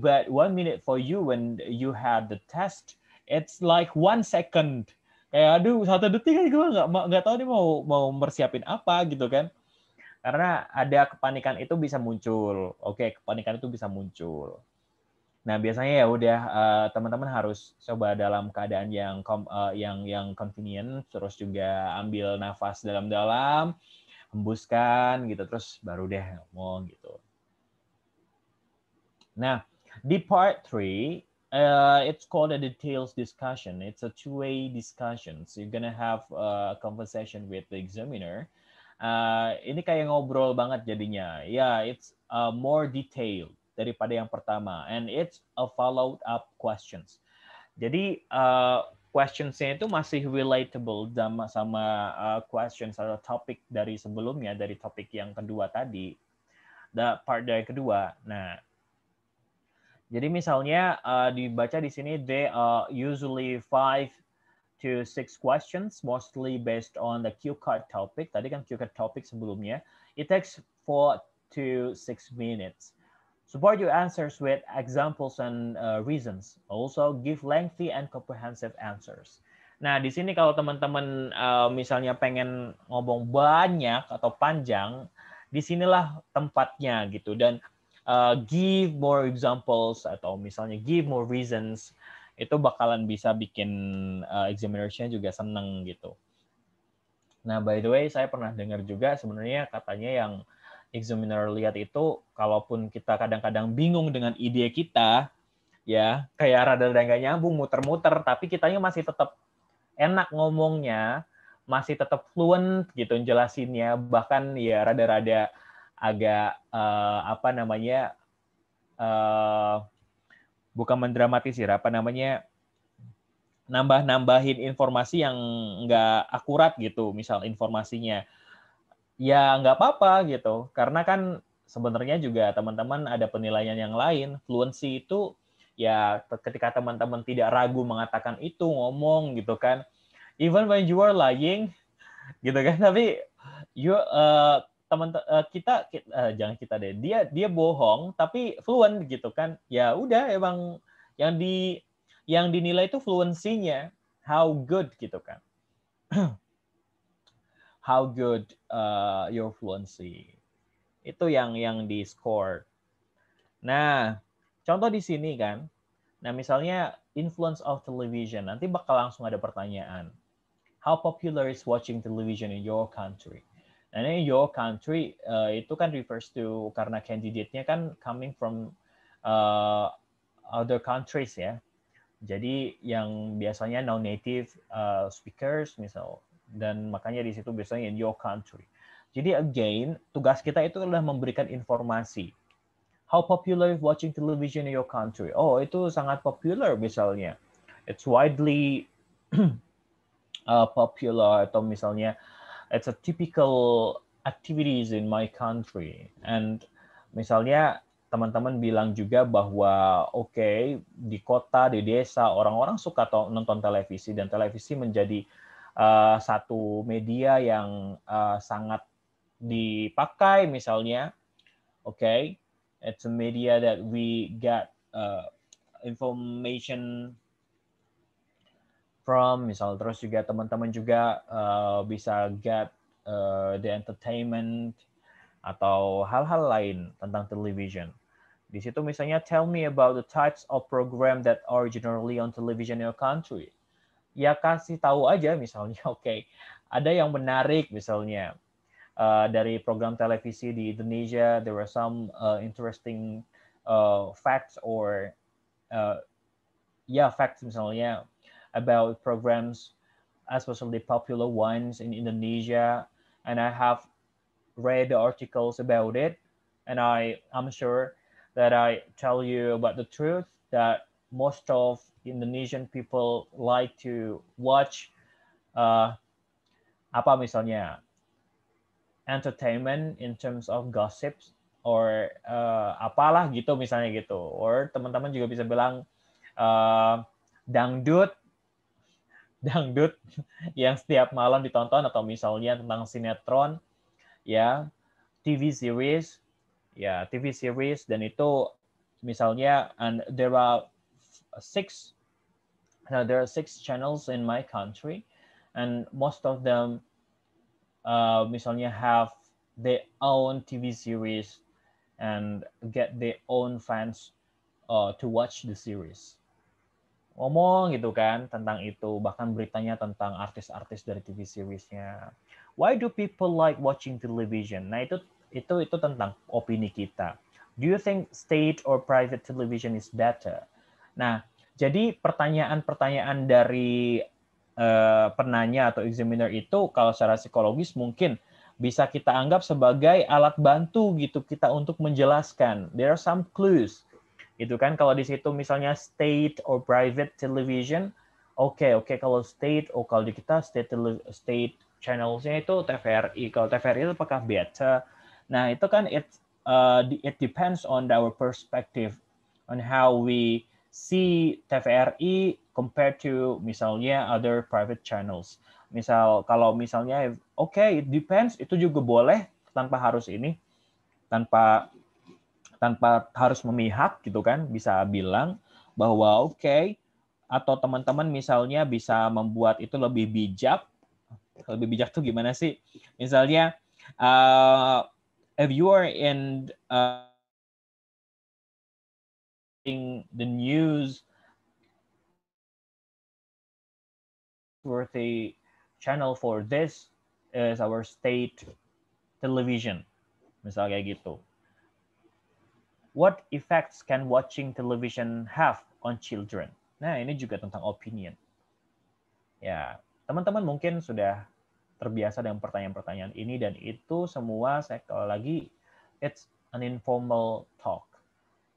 But 1 minute for you when you had the test, it's like 1 second. Kayak aduh 1 detik aja gue nggak tahu nih mau mersiapin apa gitu kan. Karena ada kepanikan itu bisa muncul. Oke, kepanikan itu bisa muncul. Nah, biasanya ya udah teman-teman harus coba dalam keadaan yang convenient, terus juga ambil nafas dalam-dalam, hembuskan gitu, terus baru deh ngomong gitu. Nah, di part 3, it's called a details discussion. It's a two-way discussion. So you're gonna have a conversation with the examiner. Ini kayak ngobrol banget jadinya. Yeah, it's more detailed daripada yang pertama, and it's a follow-up questions. Jadi questions-nya itu masih relatable sama questions atau topik dari sebelumnya, dari topik yang kedua tadi, part dari kedua. Nah, jadi misalnya dibaca di sini, they are usually 5 to 6 questions, mostly based on the cue card topic. Tadi kan cue card topic sebelumnya. It takes 4 to 6 minutes. Support your answers with examples and reasons. Also, give lengthy and comprehensive answers. Nah, di sini kalau teman-teman misalnya pengen ngomong banyak atau panjang, disinilah tempatnya gitu. Dan give more examples atau misalnya give more reasons, itu bakalan bisa bikin examinernya juga seneng gitu. Nah, by the way, saya pernah dengar juga sebenarnya katanya yang examiner lihat itu, kalaupun kita kadang-kadang bingung dengan ide kita, ya kayak rada-rada nggak nyambung, muter-muter, tapi kitanya masih tetap enak ngomongnya, masih tetap fluent gitu jelasinnya, bahkan ya rada-rada agak bukan mendramatisir, nambah-nambahin informasi yang nggak akurat gitu, misal informasinya. Ya nggak apa-apa gitu, karena kan sebenarnya juga teman-teman ada penilaian yang lain. Fluency itu ya ketika teman-teman tidak ragu mengatakan itu, ngomong gitu kan, even when you are lying gitu kan, tapi jangan kita deh, dia bohong tapi fluent gitu kan, ya udah emang yang dinilai itu fluensinya, how good gitu kan. How good your fluency. Itu yang di score. Nah, contoh di sini kan. Nah, misalnya influence of television. Nanti bakal langsung ada pertanyaan. How popular is watching television in your country? Nah, ini your country itu kan refers to karena candidate-nya kan coming from other countries ya. Jadi yang biasanya non-native speakers misal, dan makanya di situ biasanya in your country. Jadi again, tugas kita itu adalah memberikan informasi. How popular is watching television in your country? Oh, itu sangat popular misalnya. It's widely popular, atau misalnya it's a typical activities in my country. And misalnya teman-teman bilang juga bahwa oke, di kota, di desa, orang-orang suka nonton televisi, dan televisi menjadi satu media yang sangat dipakai misalnya. Oke, it's a media that we get information from, misal, terus juga teman-teman juga bisa get the entertainment atau hal-hal lain tentang television. Di situ misalnya, tell me about the types of program that are generally on television in your country. Ya kasih tahu aja misalnya, oke, ada yang menarik misalnya dari program televisi di Indonesia, there were some interesting facts or facts misalnya about programs, especially popular ones in Indonesia, and I have read the articles about it, and I'm sure that I tell you about the truth that most of Indonesian people like to watch apa misalnya entertainment in terms of gossips or apalah gitu misalnya gitu, or teman-teman juga bisa bilang dangdut yang setiap malam ditonton, atau misalnya tentang sinetron, ya TV series, dan itu misalnya, and there are six channels in my country, and most of them misalnya have their own TV series and get their own fans to watch the series. Ngomong gitu kan tentang itu, bahkan beritanya tentang artis-artis dari TV seriesnya. Why do people like watching television? Nah, itu tentang opini kita. Do you think state or private television is better? Nah, jadi pertanyaan-pertanyaan dari penanya atau examiner itu kalau secara psikologis mungkin bisa kita anggap sebagai alat bantu gitu kita untuk menjelaskan. There are some clues. Itu kan kalau di situ misalnya state or private television, oke, kalau state, kalau di kita state channelsnya itu TVRI. Kalau TVRI itu apakah better? Nah, itu kan it depends on our perspective on how we see TVRI compared to misalnya other private channels. Kalau misalnya it depends, itu juga boleh tanpa harus harus memihak gitu kan, bisa bilang bahwa atau teman-teman misalnya bisa membuat itu lebih bijak. Lebih bijak tuh gimana sih? Misalnya if you are in the news worthy channel for this is our state television, misalnya kayak gitu. What effects can watching television have on children? Nah, ini juga tentang opinion. Ya, teman-teman mungkin sudah terbiasa dengan pertanyaan-pertanyaan ini, dan itu semua sekali lagi it's an informal talk,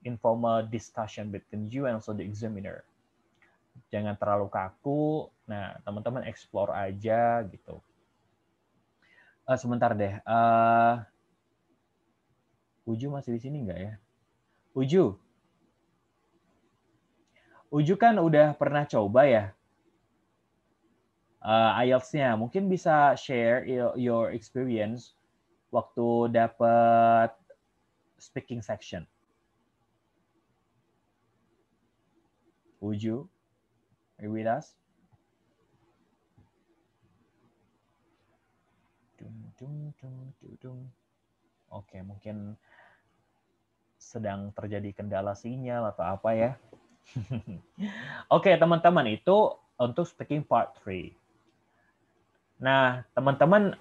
informal discussion between you and also the examiner. Jangan terlalu kaku. Nah, teman-teman explore aja gitu. Sebentar deh. Uju masih di sini nggak ya? Uju kan udah pernah coba ya IELTS-nya. Mungkin bisa share your experience waktu dapat speaking section. Uju, are you with us? Oke, mungkin sedang terjadi kendala sinyal atau apa ya. Oke, teman-teman, itu untuk speaking part 3. Nah, teman-teman,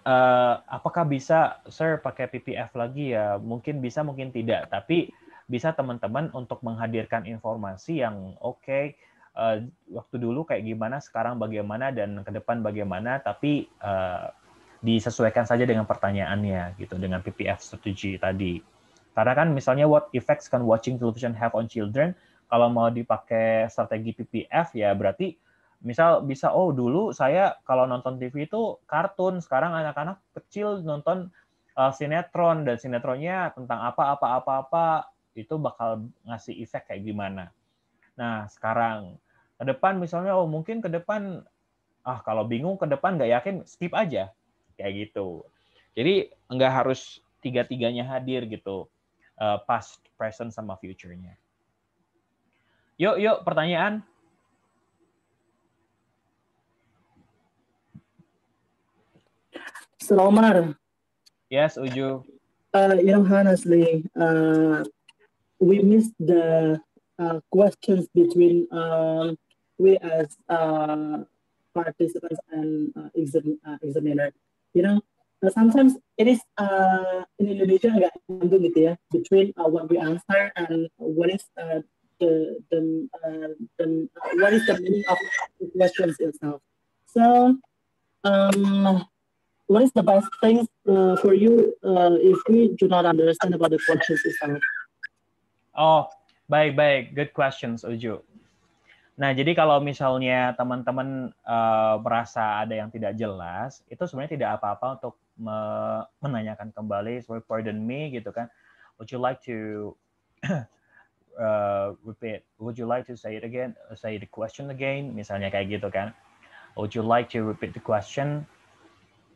apakah bisa, Sir, pakai PPF lagi ya? Mungkin bisa, mungkin tidak. Tapi bisa teman-teman untuk menghadirkan informasi yang waktu dulu kayak gimana, sekarang bagaimana, dan ke depan bagaimana, tapi disesuaikan saja dengan pertanyaannya, gitu, dengan PPF strategi tadi. Karena kan misalnya what effects can watching television have on children, kalau mau dipakai strategi PPF ya berarti misal bisa dulu saya kalau nonton TV itu kartun, sekarang anak-anak kecil nonton sinetron, dan sinetronnya tentang apa itu bakal ngasih efek kayak gimana. Nah, sekarang ke depan misalnya mungkin ke depan kalau bingung ke depan nggak yakin, skip aja kayak gitu. Jadi nggak harus tiga-tiganya hadir gitu. Past, present, sama future-nya. Yuk, pertanyaan. Omar. Yes, Uju. Honestly, we missed the questions between we as participants and examiner. Sometimes it is in Indonesia agak nyambung gitu ya, between what we answer and what is what is the meaning of the questions itself. So, what is the best thing for you if we do not understand about the questions itself? Oh, baik. Good questions, Uju. Nah, jadi kalau misalnya teman-teman merasa ada yang tidak jelas, itu sebenarnya tidak apa-apa untuk menanyakan kembali, sorry, pardon me, gitu kan. Would you like to repeat? Would you like to say it again? Say the question again, misalnya kayak gitu kan. Would you like to repeat the question?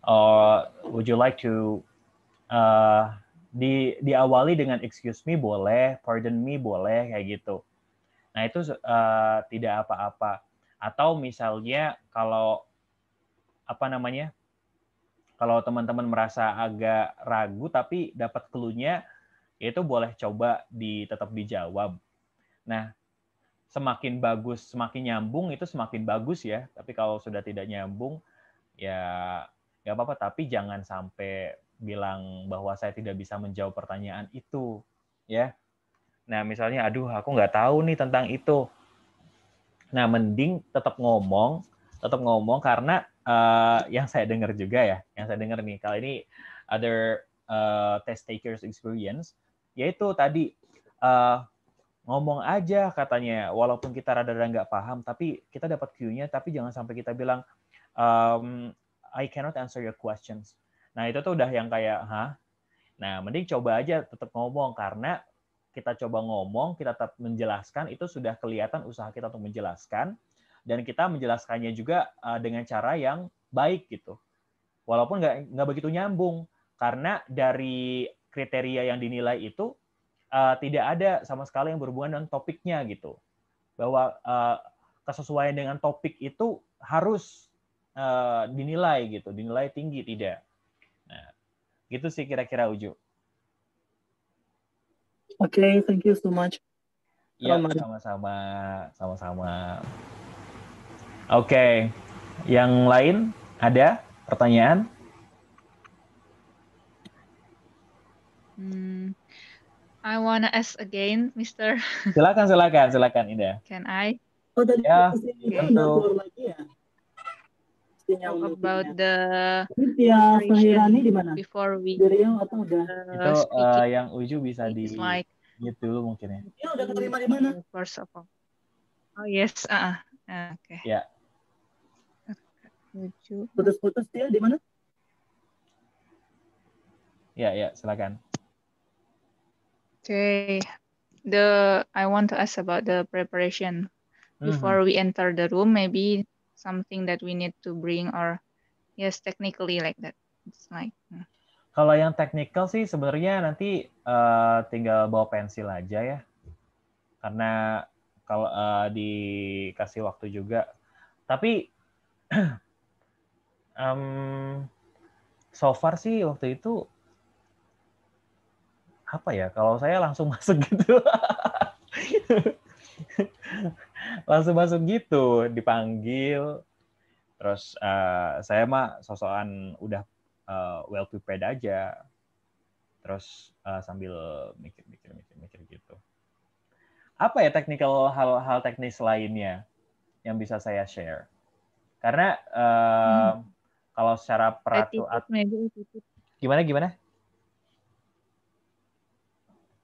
Or would you like to diawali dengan excuse me boleh, pardon me boleh, kayak gitu. Nah, itu tidak apa-apa. Atau misalnya kalau kalau teman-teman merasa agak ragu tapi dapat clue-nya, itu boleh coba tetap dijawab. Nah, semakin bagus, semakin nyambung itu semakin bagus ya. Tapi kalau sudah tidak nyambung, ya nggak apa-apa. Tapi jangan sampai bilang bahwa saya tidak bisa menjawab pertanyaan itu, ya. Nah, misalnya, aduh, aku nggak tahu nih tentang itu. Nah, mending tetap ngomong karena yang saya dengar juga ya, nih, kali ini other test takers experience, yaitu tadi ngomong aja katanya, walaupun kita rada-rada nggak paham, tapi kita dapat cue-nya, tapi jangan sampai kita bilang, I cannot answer your questions. Nah, itu tuh udah yang kayak, hah? Nah, mending coba aja tetap ngomong, karena kita coba ngomong, kita tetap menjelaskan, itu sudah kelihatan usaha kita untuk menjelaskan, dan kita menjelaskannya juga dengan cara yang baik gitu. Walaupun nggak begitu nyambung, karena dari kriteria yang dinilai itu tidak ada sama sekali yang berhubungan dengan topiknya gitu. Bahwa kesesuaian dengan topik itu harus dinilai gitu, dinilai tinggi tidak. Nah, gitu sih kira-kira, Uju. Okay, thank you so much. Ya, sama-sama. Oke, yang lain ada pertanyaan? I wanna ask again, Mr. Silakan, Ida. Can I? Oh, tadi Ya, tentu. Lagi ya. Talk about the Fahirani di mana? before we di Riau atau udah? Itu yang Uju bisa di mute dulu mungkin ya. Ya udah keterima di mana? First of all. Oh yes, okay. Ya. Uju. Putus-putus dia di mana? Ya, silakan. Okay. I want to ask about the preparation before we enter the room. Maybe something that we need to bring, or yes, technically like that. It's like. Kalau yang technical sih sebenarnya nanti tinggal bawa pensil aja ya. Karena kalau dikasih waktu juga. Tapi so far sih waktu itu apa ya? Kalau saya langsung masuk gitu. Langsung masuk gitu, dipanggil. Terus saya mah sosokan udah well prepared aja. Terus sambil mikir gitu. Apa ya hal-hal teknis lainnya yang bisa saya share? Karena kalau secara peraturan, gimana?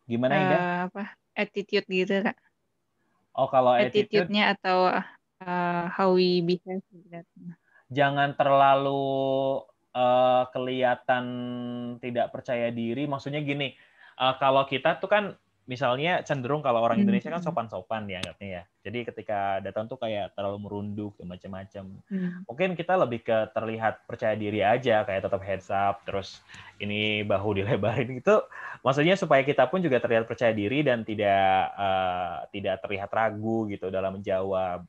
Gimana Ida? Attitude gitu Kak? Oh, kalau attitude-nya atau how we behave gitu. Jangan terlalu kelihatan tidak percaya diri. Maksudnya gini, kalau kita tuh kan misalnya cenderung kalau orang Indonesia kan sopan-sopan dianggapnya ya. Jadi ketika datang tuh kayak terlalu merunduk dan macam-macam. Mungkin kita lebih ke terlihat percaya diri aja, kayak tetap heads up, terus ini bahu dilebarin gitu. Maksudnya supaya kita pun juga terlihat percaya diri dan tidak terlihat ragu gitu dalam menjawab.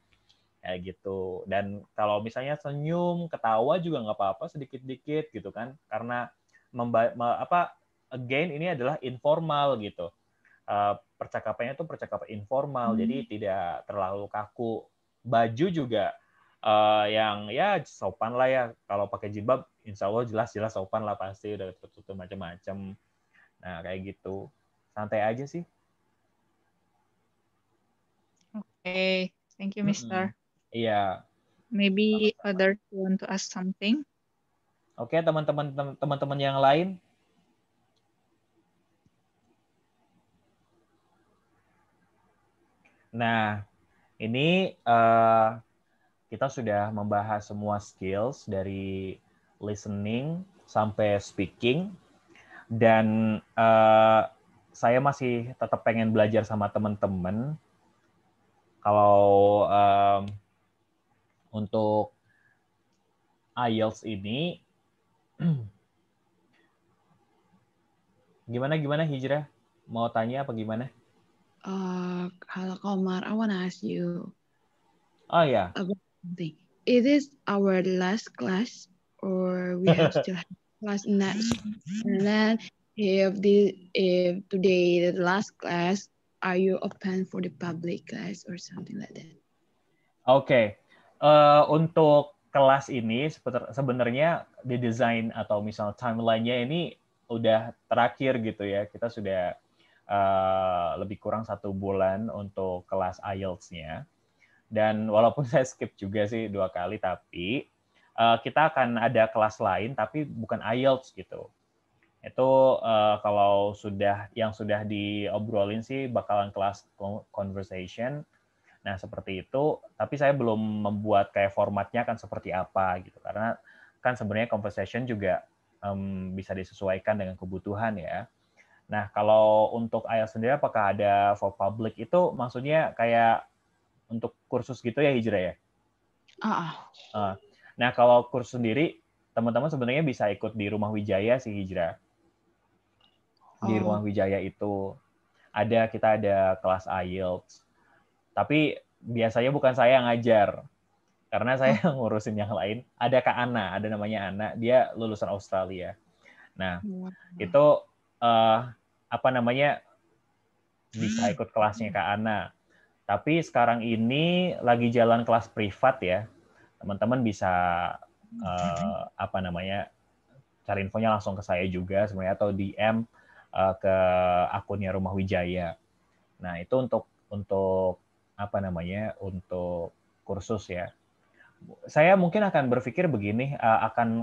Kayak gitu. Dan kalau misalnya senyum, ketawa juga nggak apa-apa sedikit-dikit gitu kan. Karena again ini adalah informal gitu. Percakapannya tuh percakapan informal, jadi tidak terlalu kaku. Baju juga yang ya sopan lah ya. Kalau pakai jilbab, insya Allah jelas sopan lah pasti, udah tutup macam-macam. Nah kayak gitu, santai aja sih. Okay, thank you, Mister. Iya. Maybe others want to ask something. Oke, teman-teman yang lain. Nah, ini kita sudah membahas semua skills dari listening sampai speaking, dan saya masih tetap pengen belajar sama teman-teman. Kalau untuk IELTS ini, gimana Hijrah? Mau tanya apa gimana? Hello, Komar. I want to ask you Oh ya. about something. Is this our last class, or we have still have class next? And then, if today the last class, are you open for the public class or something like that? Oke. Untuk kelas ini sebenarnya didesain atau misal timeline-nya ini udah terakhir gitu ya. Kita sudah lebih kurang 1 bulan untuk kelas IELTS-nya. Dan walaupun saya skip juga sih 2 kali, tapi kita akan ada kelas lain tapi bukan IELTS gitu. Itu kalau yang sudah diobrolin sih bakalan kelas conversation. Nah, seperti itu, tapi saya belum membuat kayak formatnya kan seperti apa gitu. Karena kan sebenarnya conversation juga bisa disesuaikan dengan kebutuhan ya. Nah, kalau untuk IELTS sendiri apakah ada for public itu maksudnya kayak untuk kursus gitu ya Hijrah ya? Nah, kalau kursus sendiri teman-teman sebenarnya bisa ikut di Rumah Wijaya sih Hijrah. Di Rumah Wijaya itu kita ada kelas IELTS. Tapi biasanya bukan saya yang ngajar. Karena saya ngurusin yang lain. Ada Kak Ana, ada namanya Ana, dia lulusan Australia. Nah, itu bisa ikut kelasnya Kak Ana. Tapi sekarang ini lagi jalan kelas privat ya. Teman-teman bisa cari infonya langsung ke saya juga sebenarnya, atau DM ke akunnya Rumah Wijaya. Nah, itu untuk kursus ya. Saya mungkin akan berpikir begini,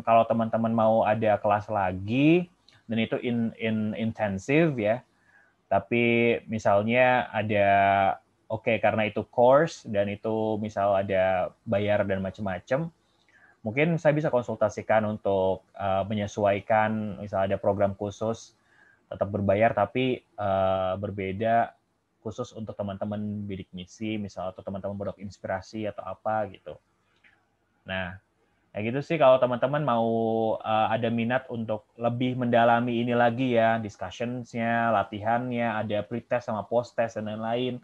kalau teman-teman mau ada kelas lagi dan itu intensif ya. Tapi misalnya ada karena itu course dan itu misal ada bayar dan macam-macam, mungkin saya bisa konsultasikan untuk menyesuaikan, misal ada program khusus tetap berbayar tapi berbeda, khusus untuk teman-teman bidik misi misal, atau teman-teman pondok inspirasi atau apa gitu. Nah, kayak gitu sih kalau teman-teman mau ada minat untuk lebih mendalami ini lagi ya, discussions-nya, latihannya, ada pre-test sama post-test dan lain-lain.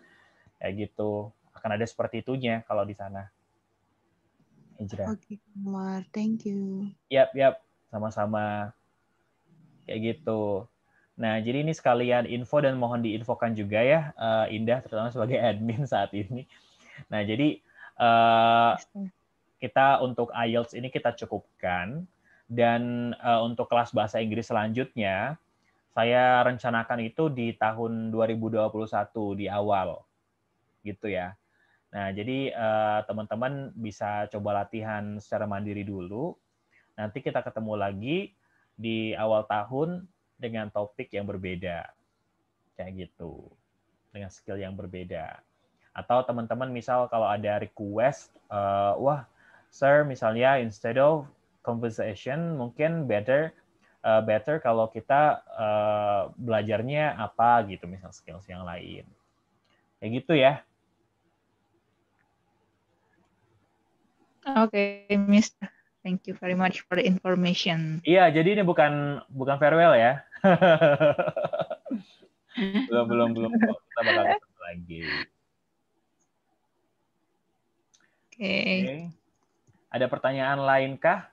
Kayak gitu. Akan ada seperti itunya kalau di sana. Oke, Komar. Thank you. Yap. Sama-sama. Kayak gitu. Nah, jadi ini sekalian info dan mohon diinfokan juga ya, Indah, terutama sebagai admin saat ini. Nah, jadi kita untuk IELTS ini kita cukupkan, dan untuk kelas bahasa Inggris selanjutnya, saya rencanakan itu di tahun 2021 di awal, gitu ya. Nah, jadi teman-teman bisa coba latihan secara mandiri dulu. Nanti kita ketemu lagi di awal tahun dengan topik yang berbeda, kayak gitu, dengan skill yang berbeda. Atau teman-teman misal kalau ada request, Sir, misalnya instead of conversation, mungkin better kalau kita belajarnya apa gitu, misal skills yang lain. Kayak gitu ya. Oke, Mister. Thank you very much for the information. Iya, jadi ini bukan farewell ya. belum. Kita bakal ketemu lagi. Oke. Ada pertanyaan lain kah?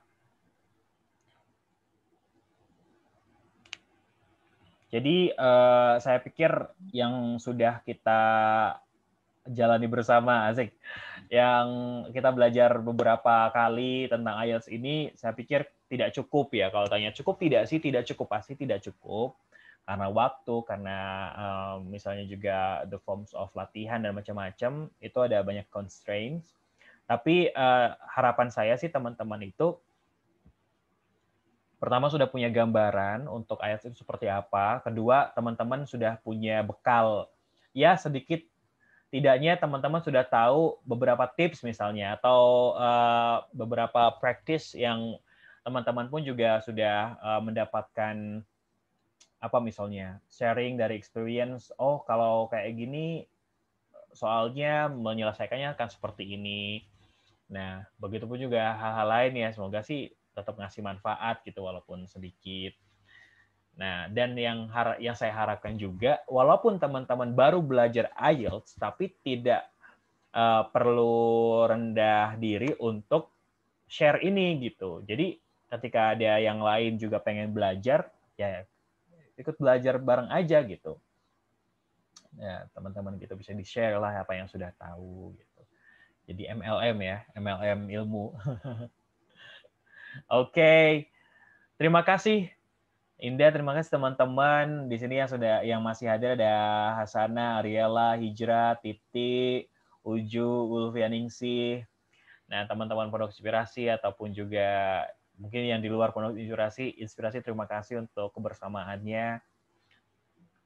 Jadi saya pikir yang sudah kita jalani bersama, asik, yang kita belajar beberapa kali tentang IELTS ini, saya pikir tidak cukup ya. Kalau tanya cukup tidak sih, tidak cukup, pasti tidak cukup. karena waktu, karena misalnya juga the forms of latihan dan macam-macam, itu ada banyak constraints. Tapi harapan saya sih teman-teman itu pertama sudah punya gambaran untuk IELTS itu seperti apa. Kedua, teman-teman sudah punya bekal. Ya, sedikit tidaknya teman-teman sudah tahu beberapa tips misalnya, atau beberapa practice yang teman-teman pun juga sudah mendapatkan apa misalnya sharing dari experience. Oh, kalau kayak gini soalnya menyelesaikannya akan seperti ini. Nah, begitupun juga hal-hal lain ya. Semoga sih tetap ngasih manfaat gitu walaupun sedikit. Nah, dan yang saya harapkan juga, walaupun teman-teman baru belajar IELTS, tapi tidak perlu rendah diri untuk share ini gitu. Jadi ketika ada yang lain juga pengen belajar, ya ikut belajar bareng aja gitu. Ya, teman-teman gitu bisa di-share lah apa yang sudah tahu gitu. Jadi MLM ya, MLM ilmu. Oke. Terima kasih Indah, terima kasih teman-teman di sini yang masih hadir, ada Hasana, Ariela, Hijrah, Titi, Uju, Ulfianingsih. Nah, teman-teman Pondok Inspirasi ataupun juga mungkin yang di luar Pondok Inspirasi, terima kasih untuk kebersamaannya.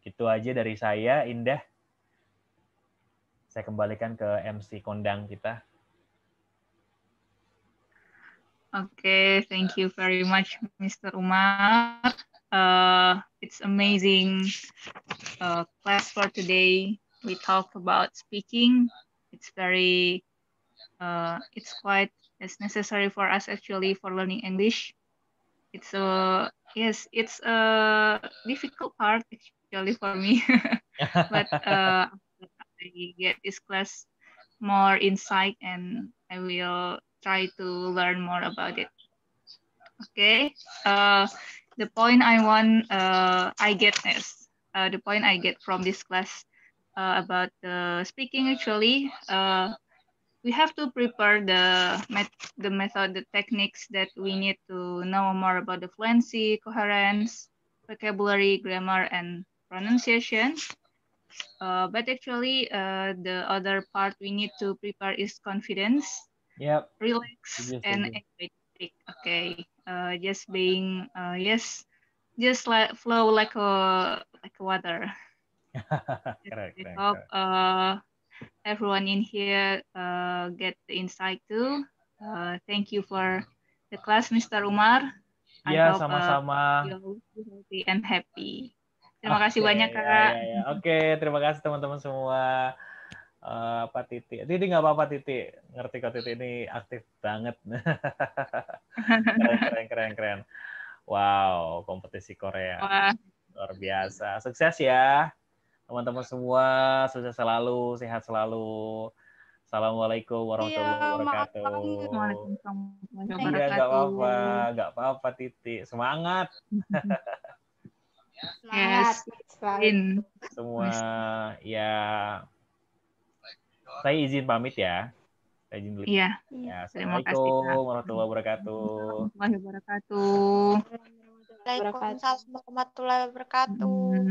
Gitu aja dari saya, Indah. Saya kembalikan ke MC kondang kita. Okay, thank you very much, Mr. Umar. It's amazing class for today. We talk about speaking. It's quite as necessary for us actually for learning English. It's a difficult part actually for me, but I get this class more insight and I will try to learn more about it. Okay, the point I get from this class about the speaking actually, we have to prepare the method, the techniques that we need to know more about the fluency, coherence, vocabulary, grammar, and pronunciation. But actually, the other part we need to prepare is confidence, relax, and enjoy. Okay, just being just like flow like water. Keren. Hope everyone in here get the insight too. Thank you for the class, Mr. Umar. Ya, sama-sama. You're healthy and happy. Terima kasih banyak, Kak. Oke, terima kasih teman-teman semua. Apa Titi nggak apa-apa, Titi ngerti kok, Titi ini aktif banget. keren. Wow, kompetisi Korea. Wah. Luar biasa. Sukses ya teman-teman semua, sukses selalu, sehat selalu. Assalamualaikum warahmatullahi wabarakatuh. Waalaikumsalam warahmatullahi Iya, wabarakatuh. nggak apa-apa Titi, semangat. Yes, semua ya. Saya izin pamit ya. Saya izin dulu. Iya. Ya, Assalamualaikum warahmatullahi wabarakatuh. Waalaikumsalam warahmatullahi wabarakatuh.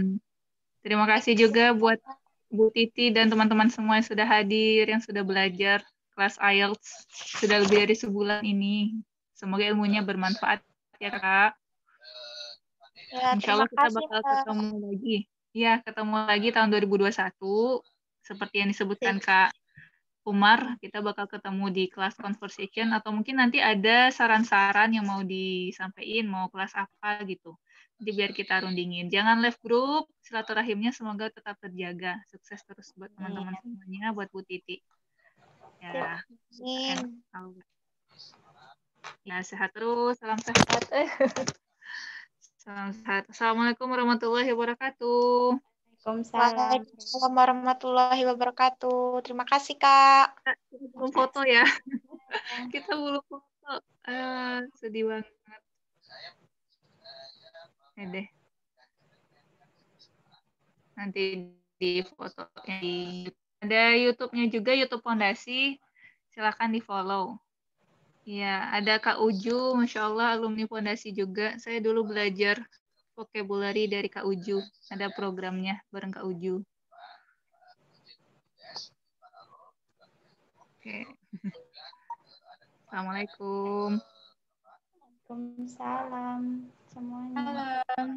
Terima kasih juga buat Bu Titi dan teman-teman semua yang sudah hadir, yang sudah belajar kelas IELTS sudah lebih dari sebulan ini. Semoga ilmunya bermanfaat ya, Kak. Ya, Insya Allah kita bakal ketemu lagi. Ya, ketemu lagi tahun 2021. Seperti yang disebutkan Kak Umar, kita bakal ketemu di kelas conversation, atau mungkin nanti ada saran-saran yang mau disampaikan, mau kelas apa gitu. Jadi biar kita rundingin. Jangan left group, silaturahimnya semoga tetap terjaga. Sukses terus buat teman-teman semuanya, buat Bu Titi. Ya, sehat terus, salam sehat. Salam sehat. Assalamualaikum warahmatullahi wabarakatuh. Waalaikumsalam warahmatullahi wabarakatuh. Terima kasih, Kak. Kita belum foto ya. Kita belum foto. Sedih banget. Deh. Nanti di foto ada YouTube-nya juga, YouTube Fondasi. Silakan di-follow. Ya, ada Kak Uju, Masya Allah, alumni Fondasi juga. Saya dulu belajar vocabulary dari Kak Uju. Ada programnya bareng Kak Uju. Oke. Assalamualaikum. Waalaikumsalam semuanya. Salam.